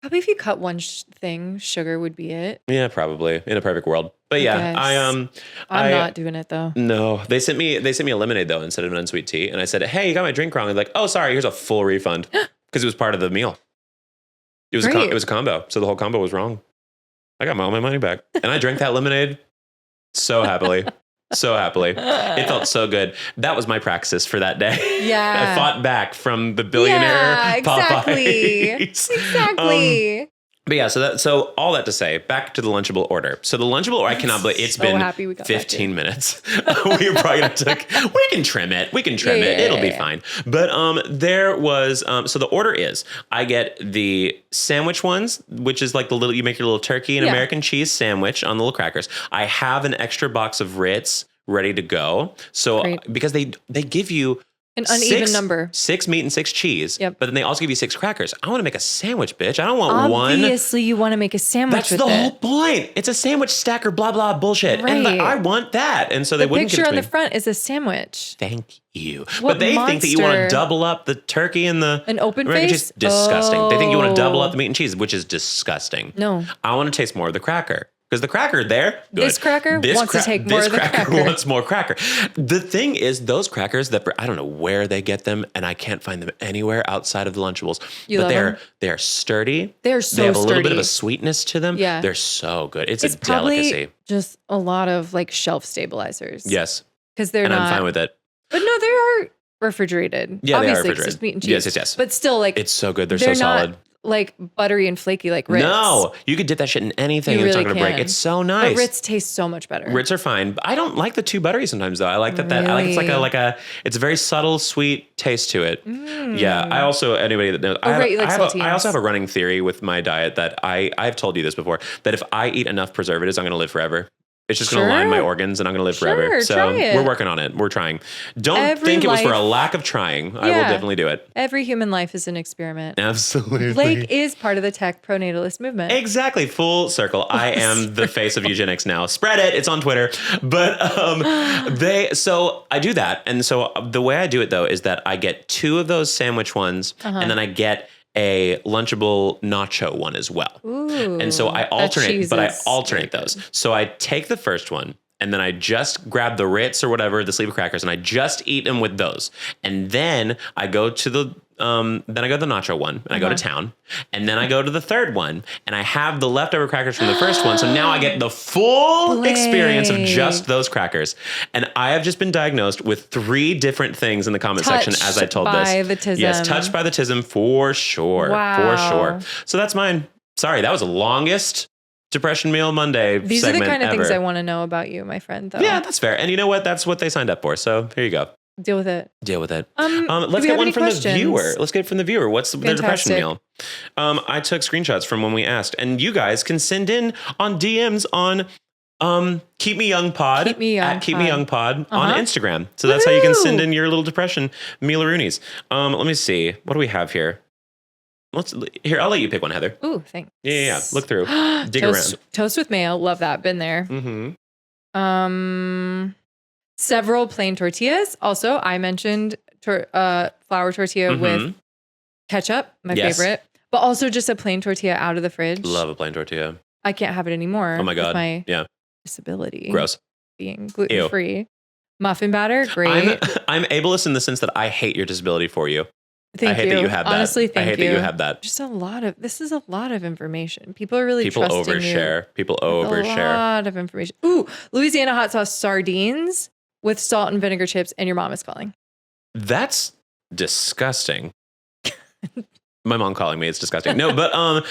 A: Probably if you cut one thing, sugar would be it.
B: Yeah, probably in a perfect world. But yeah,
A: I'm not doing it though.
B: No, they sent me a lemonade though instead of an unsweet tea, and I said, "Hey, you got my drink wrong." And they're like, "Oh, sorry, here's a full refund," because it was part of the meal. It was a combo, so the whole combo was wrong. I got all my money back, and I drank that lemonade so happily. So happily. It felt so good. That was my praxis for that day.
A: Yeah.
B: I fought back from the billionaire
A: exactly.
B: Popeyes.
A: Exactly.
B: But yeah, so all that to say, back to the Lunchable order. So the Lunchable order, I cannot believe it's been 15 minutes. We're probably going to we can trim it. It'll be fine. But there was, so the order is, I get the sandwich ones, which is like you make your little turkey and American cheese sandwich on the little crackers. I have an extra box of Ritz ready to go. So because they give you
A: an uneven number.
B: 6 meat and 6 cheese.
A: Yep.
B: But then they also give you 6 crackers. I want to make a sandwich, bitch. I don't want one.
A: Obviously, you want to make a sandwich.
B: That's the whole point. It's a sandwich stacker, blah, blah, bullshit.
A: Right.
B: And I want that. And so they wouldn't give it to me.
A: The picture on the front is a sandwich.
B: Thank you. But they think that you want to double up the turkey and an
A: open face?
B: Cheese. Disgusting. They think you want to double up the meat and cheese, which is disgusting.
A: No.
B: I want to taste more of the cracker. Because the cracker there, good.
A: This cracker wants to take more of the cracker.
B: Wants more cracker. The thing is, those crackers I don't know where they get them, and I can't find them anywhere outside of the Lunchables. They are sturdy.
A: They're so sturdy.
B: They have a little bit of a sweetness to them.
A: Yeah.
B: They're so good. It's a
A: probably
B: delicacy.
A: Just a lot of like shelf stabilizers.
B: Yes.
A: Because they're not.
B: And I'm fine with it.
A: But no, they are refrigerated.
B: Yeah,
A: obviously,
B: they are refrigerated.
A: It's meat and cheese.
B: Yes.
A: But still, like
B: it's so good. They're so solid.
A: Not like buttery and flaky like Ritz.
B: No, you could dip that shit in anything and it's not going to break. It's so nice.
A: But Ritz tastes so much better.
B: Ritz are fine. But I don't like the too buttery sometimes though. I like that. I like it's it's a very subtle, sweet taste to it. Yeah. I also, anybody that knows, I also have a running theory with my diet that I've told you this before, that if I eat enough preservatives, I'm going to live forever. It's just going to line my organs and I'm going to live forever. So we're working on it. We're trying. Don't think it was for a lack of trying. I will definitely do it.
A: Every human life is an experiment.
B: Absolutely.
A: Blake is part of the tech pronatalist movement.
B: Exactly. Full circle. I am the face of eugenics now. Spread it. It's on Twitter. But so I do that. And so the way I do it though is that I get 2 of those sandwich ones and then I get a Lunchable nacho one as well.
A: Ooh,
B: and so I alternate
A: really
B: those. So I take the first one and then I just grab the Ritz or whatever, the sleeve of crackers, and I just eat them with those. And then I go to the nacho one and I go to town, and then I go to the third one and I have the leftover crackers from the first one. So now I get the full experience of just those crackers. And I have just been diagnosed with 3 different things in the comment section as I told this.
A: The tism.
B: Yes, touched by the tism for sure.
A: Wow.
B: For sure. So that's mine. Sorry, that was the longest Depression Meal Monday
A: These are the kind of
B: ever.
A: things I want to know about you, my friend, though.
B: Yeah, that's fair. And you know what? That's what they signed up for. So here you go.
A: Deal with it.
B: Let's get one from the viewer. Let's get it from the viewer. What's their depression meal? I took screenshots from when we asked, and you guys can send in on DMs on Keep Me Young Pod
A: Keep Me Young
B: at Keep Me Young Pod
A: Uh-huh.
B: on Instagram. So that's how you can send in your little depression meal-a-roonies. Let me see. What do we have here? Here, I'll let you pick one, Heather.
A: Ooh, thanks.
B: Yeah. Look through. Dig around.
A: Toast with mayo. Love that. Been there.
B: Mm-hmm.
A: Several plain tortillas. Also, I mentioned flour tortilla with ketchup, my favorite. But also just a plain tortilla out of the fridge.
B: Love a plain tortilla.
A: I can't have it anymore.
B: Oh my God.
A: With my
B: Yeah.
A: disability.
B: Gross.
A: Being gluten-free. Muffin batter, great.
B: I'm ableist in the sense that I hate your disability for you.
A: Thank
B: I hate
A: you.
B: that you have that.
A: Honestly, thank you.
B: I hate that you have that.
A: Just this is a lot of information. People are really trusting
B: overshare.
A: you.
B: People overshare.
A: A lot of information. Ooh, Louisiana hot sauce sardines with salt and vinegar chips, and your mom is calling.
B: That's disgusting. My mom calling me. It's disgusting. No, but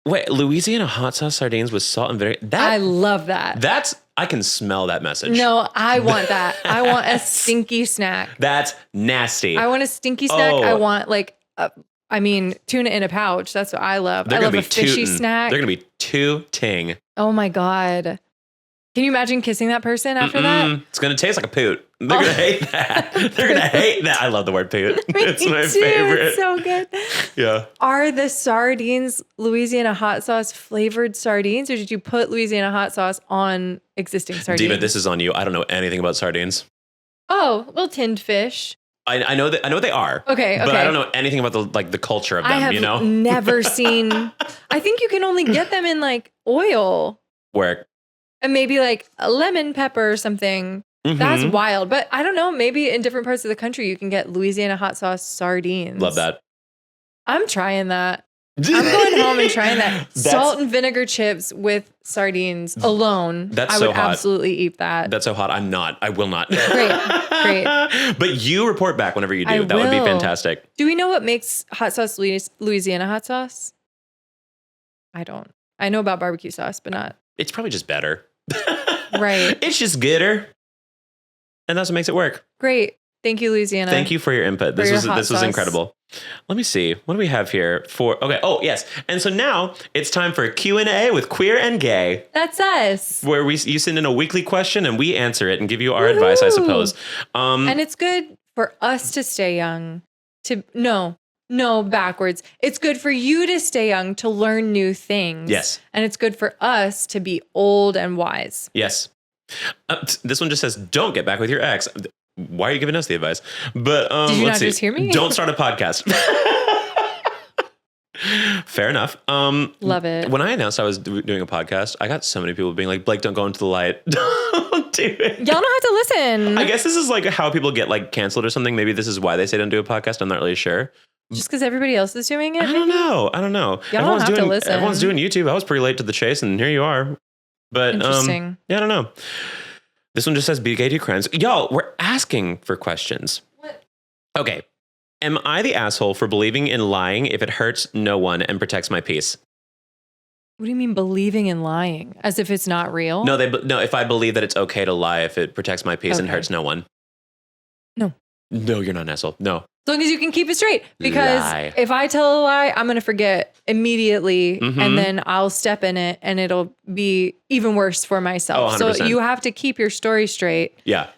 B: wait, Louisiana hot sauce sardines with salt and vinegar.
A: I love that.
B: I can smell that message.
A: No, I want that. I want a stinky snack.
B: That's nasty.
A: I want a stinky snack. I want tuna in a pouch. That's what I love. I love a fishy snack.
B: They're going to be tooting.
A: Oh my God. Can you imagine kissing that person after that?
B: It's going to taste like a poot. They're going to hate that. They're going to hate that. I love the word poot. It's my favorite.
A: It's so good.
B: Yeah.
A: Are the sardines Louisiana hot sauce flavored sardines, or did you put Louisiana hot sauce on existing sardines?
B: Diva, this is on you. I don't know anything about sardines.
A: Oh, well, tinned fish.
B: I know that they are.
A: Okay.
B: But I don't know anything about the culture of them,
A: I have never seen. I think you can only get them in like oil.
B: Where?
A: And maybe like a lemon pepper or something. Mm-hmm. That's wild. But I don't know. Maybe in different parts of the country, you can get Louisiana hot sauce sardines.
B: Love that.
A: I'm trying that. I'm going home and trying that. Salt and vinegar chips with sardines alone.
B: That's so hot.
A: I would absolutely eat that.
B: That's so hot. I'm not. I will not.
A: Great.
B: But you report back whenever you do. That would be fantastic.
A: Do we know what makes hot sauce Louisiana hot sauce? I don't. I know about barbecue sauce, but not.
B: It's probably just better.
A: Right.
B: It's just gooder. And that's what makes it work.
A: Great. Thank you, Louisiana.
B: Thank you for your input. This was incredible. Let me see. What do we have here for? Okay. Oh, yes. And so now it's time for Q&A with Queer and Gay.
A: That's us.
B: Where you send in a weekly question and we answer it and give you our advice, I suppose.
A: And it's good for us to stay young. No, backwards. It's good for you to stay young, to learn new things.
B: Yes.
A: And it's good for us to be old and wise.
B: Yes. This one just says, don't get back with your ex. Why are you giving us the advice? But
A: did you not just hear me?
B: Don't start a podcast. Fair enough.
A: Love it.
B: When I announced I was doing a podcast, I got so many people being like, Blake, don't go into the light. Don't do it.
A: Y'all don't have to listen.
B: I guess this is like how people get like canceled or something. Maybe this is why they say don't do a podcast. I'm not really sure.
A: Just because everybody else is doing it?
B: I don't know.
A: Y'all don't have to listen.
B: Everyone's doing YouTube. I was pretty late to the chase and here you are. But
A: interesting.
B: Yeah, I don't know. This one just says, be gay, do crimes. Y'all, we're asking for questions.
A: What?
B: Okay. Am I the asshole for believing in lying if it hurts no one and protects my peace?
A: What do you mean believing in lying? As if it's not real?
B: No, if I believe that it's okay to lie if it protects my peace and hurts no one.
A: No.
B: No, you're not an asshole. No.
A: As long as you can keep it straight. Because if I tell a lie, I'm going to forget immediately and then I'll step in it and it'll be even worse for myself.
B: Oh, 100%.
A: So you have to keep your story straight.
B: Yeah.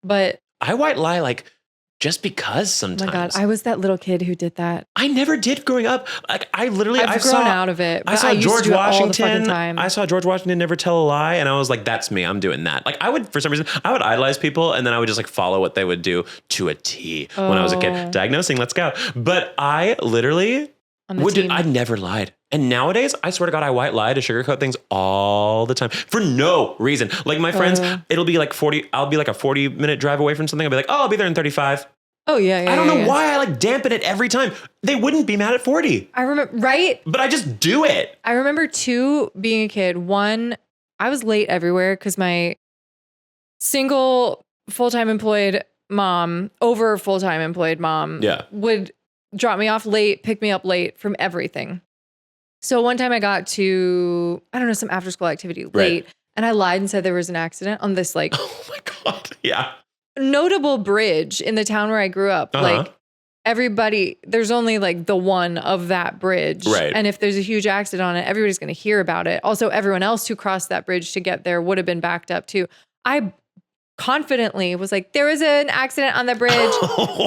A: But
B: I white lie like just because sometimes.
A: Oh my God, I was that little kid who did that.
B: I never did growing up. Like I've grown
A: out of it.
B: I saw
A: used
B: George
A: to do it all the
B: Washington.
A: fucking time.
B: I saw George Washington never tell a lie, and I was like, "That's me. I'm doing that." Like I would, for some reason, I would idolize people, and then I would just like follow what they would do to a T when I was a kid. Diagnosing, let's go. But I literally
A: on the team.
B: I never lied. And nowadays, I swear to God, I white lie to sugarcoat things all the time for no reason. Like my friends, it'll be like 40, I'll be like a 40-minute drive away from something. I'll be like, oh, I'll be there in 35.
A: Oh, yeah.
B: I don't know why I like dampen it every time. They wouldn't be mad at 40.
A: I remember, right?
B: But I just do it.
A: I remember 2, being a kid. 1, I was late everywhere because my single full-time employed mom would drop me off late, pick me up late from everything. So one time I got to, I don't know, some after school activity late, and I lied and said there was an accident on this like,
B: oh my God. Yeah.
A: notable bridge in the town where I grew up. Like everybody, there's only like the one of that bridge.
B: Right.
A: And if there's a huge accident on it, everybody's going to hear about it. Also, everyone else who crossed that bridge to get there would have been backed up too. I confidently was like, there was an accident on the bridge.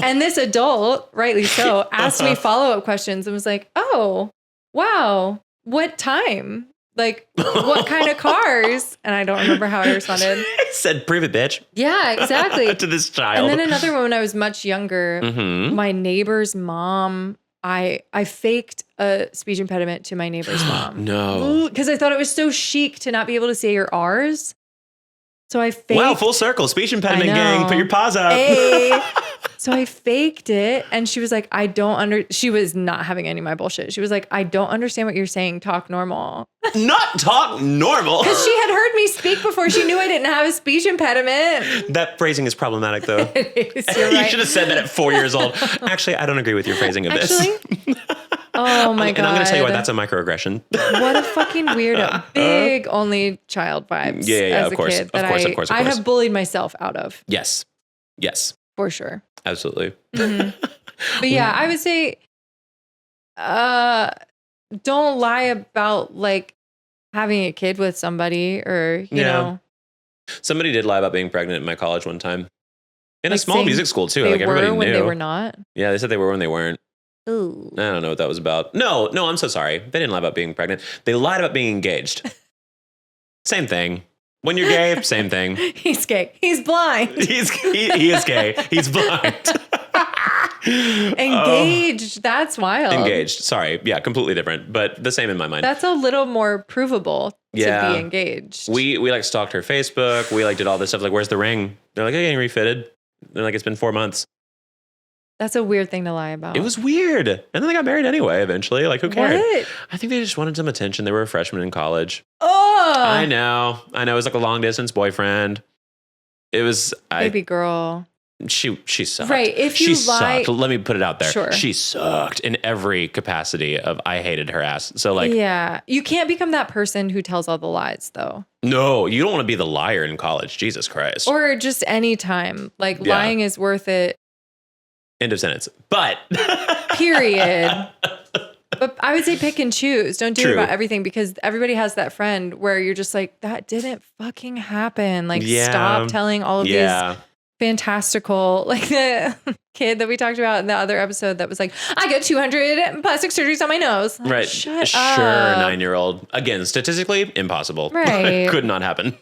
A: And this adult, rightly so, asked me follow-up questions and was like, oh, wow, what time? Like, what kind of cars? And I don't remember how I responded.
B: I said, prove it, bitch.
A: Yeah, exactly.
B: To this child.
A: And then another one when I was much younger, my neighbor's mom, I faked a speech impediment to my neighbor's mom.
B: No.
A: Because I thought it was so chic to not be able to say your R's. So I faked.
B: Wow, full circle. Speech impediment gang. Put your paws up.
A: Hey. So I faked it. And she was like, she was not having any of my bullshit. She was like, I don't understand what you're saying. Talk normal.
B: Not talk normal.
A: Because she had heard me speak before. She knew I didn't have a speech impediment.
B: That phrasing is problematic, though.
A: It is, you're right.
B: You should have said that at 4 years old. Actually, I don't agree with your phrasing of this.
A: Oh my God.
B: And I'm going to tell you why that's a microaggression.
A: What a fucking weirdo. Big only child vibes.
B: Yeah,
A: as
B: of course.
A: Kid
B: Of course.
A: I have bullied myself out of.
B: Yes.
A: For sure.
B: Absolutely.
A: But yeah, I would say don't lie about like having a kid with somebody or, you know.
B: Somebody did lie about being pregnant in my college one time. In
A: like
B: a small music school too.
A: They
B: like everybody
A: were when
B: knew.
A: they were not.
B: Yeah, they said they were when they weren't.
A: Ooh.
B: I don't know what that was about. No, I'm so sorry. They didn't lie about being pregnant. They lied about being engaged. Same thing. When you're gay, same thing.
A: He's gay. He's blind.
B: He is gay. He's blind.
A: Engaged. That's wild.
B: Engaged. Sorry. Yeah, completely different, but the same in my mind.
A: That's a little more provable to be engaged.
B: We like stalked her Facebook. We like did all this stuff. Like, where's the ring? They're like, getting refitted. They're like, it's been 4 months.
A: That's a weird thing to lie about.
B: It was weird. And then they got married anyway, eventually. Like, who cared?
A: What?
B: I think they just wanted some attention. They were a freshman in college.
A: Oh!
B: I know. It was like a long distance boyfriend. It was...
A: Baby girl.
B: She sucked.
A: Right. If you lie...
B: sucked. Let me put it out there.
A: Sure.
B: She sucked in every capacity of I hated her ass. So like...
A: Yeah. You can't become that person who tells all the lies, though.
B: No, you don't want to be the liar in college. Jesus Christ.
A: Or just any time. Like, lying is worth it.
B: End of sentence. But...
A: Period. But I would say pick and choose. Don't do it about everything because everybody has that friend where you're just like, that didn't fucking happen. Like, stop telling all of these fantastical, like the kid that we talked about in the other episode that was like, I got 200 plastic surgeries on my nose. Like,
B: right.
A: Shut
B: sure,
A: up.
B: 9-year-old. Again, statistically, impossible.
A: Right.
B: Could not happen.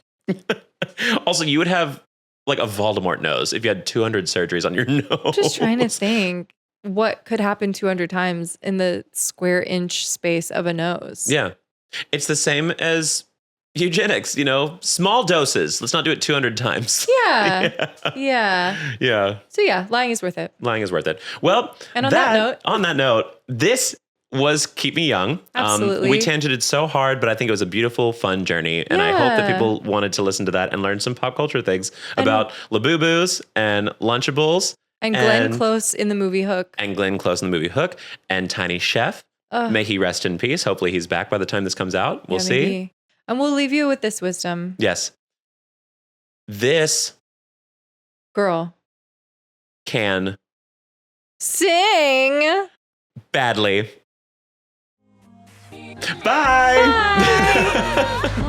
B: Also, you would have like a Voldemort nose if you had 200 surgeries on your nose.
A: Just trying to think what could happen 200 times in the square inch space of a nose.
B: Yeah. It's the same as eugenics, small doses. Let's not do it 200 times.
A: Yeah. Yeah. So yeah, lying is worth it.
B: Lying is worth it. Well,
A: and on that note,
B: this was Keep Me Young.
A: Absolutely.
B: We tangented so hard, but I think it was a beautiful, fun journey. And I hope that people wanted to listen to that and learn some pop culture things about Labubu's and Lunchables.
A: And Glenn Close in the movie Hook.
B: And Tiny Chef. May he rest in peace. Hopefully he's back by the time this comes out. We'll see.
A: Maybe. And we'll leave you with this wisdom.
B: Yes. This
A: girl
B: can
A: sing
B: badly. Bye.
A: Bye.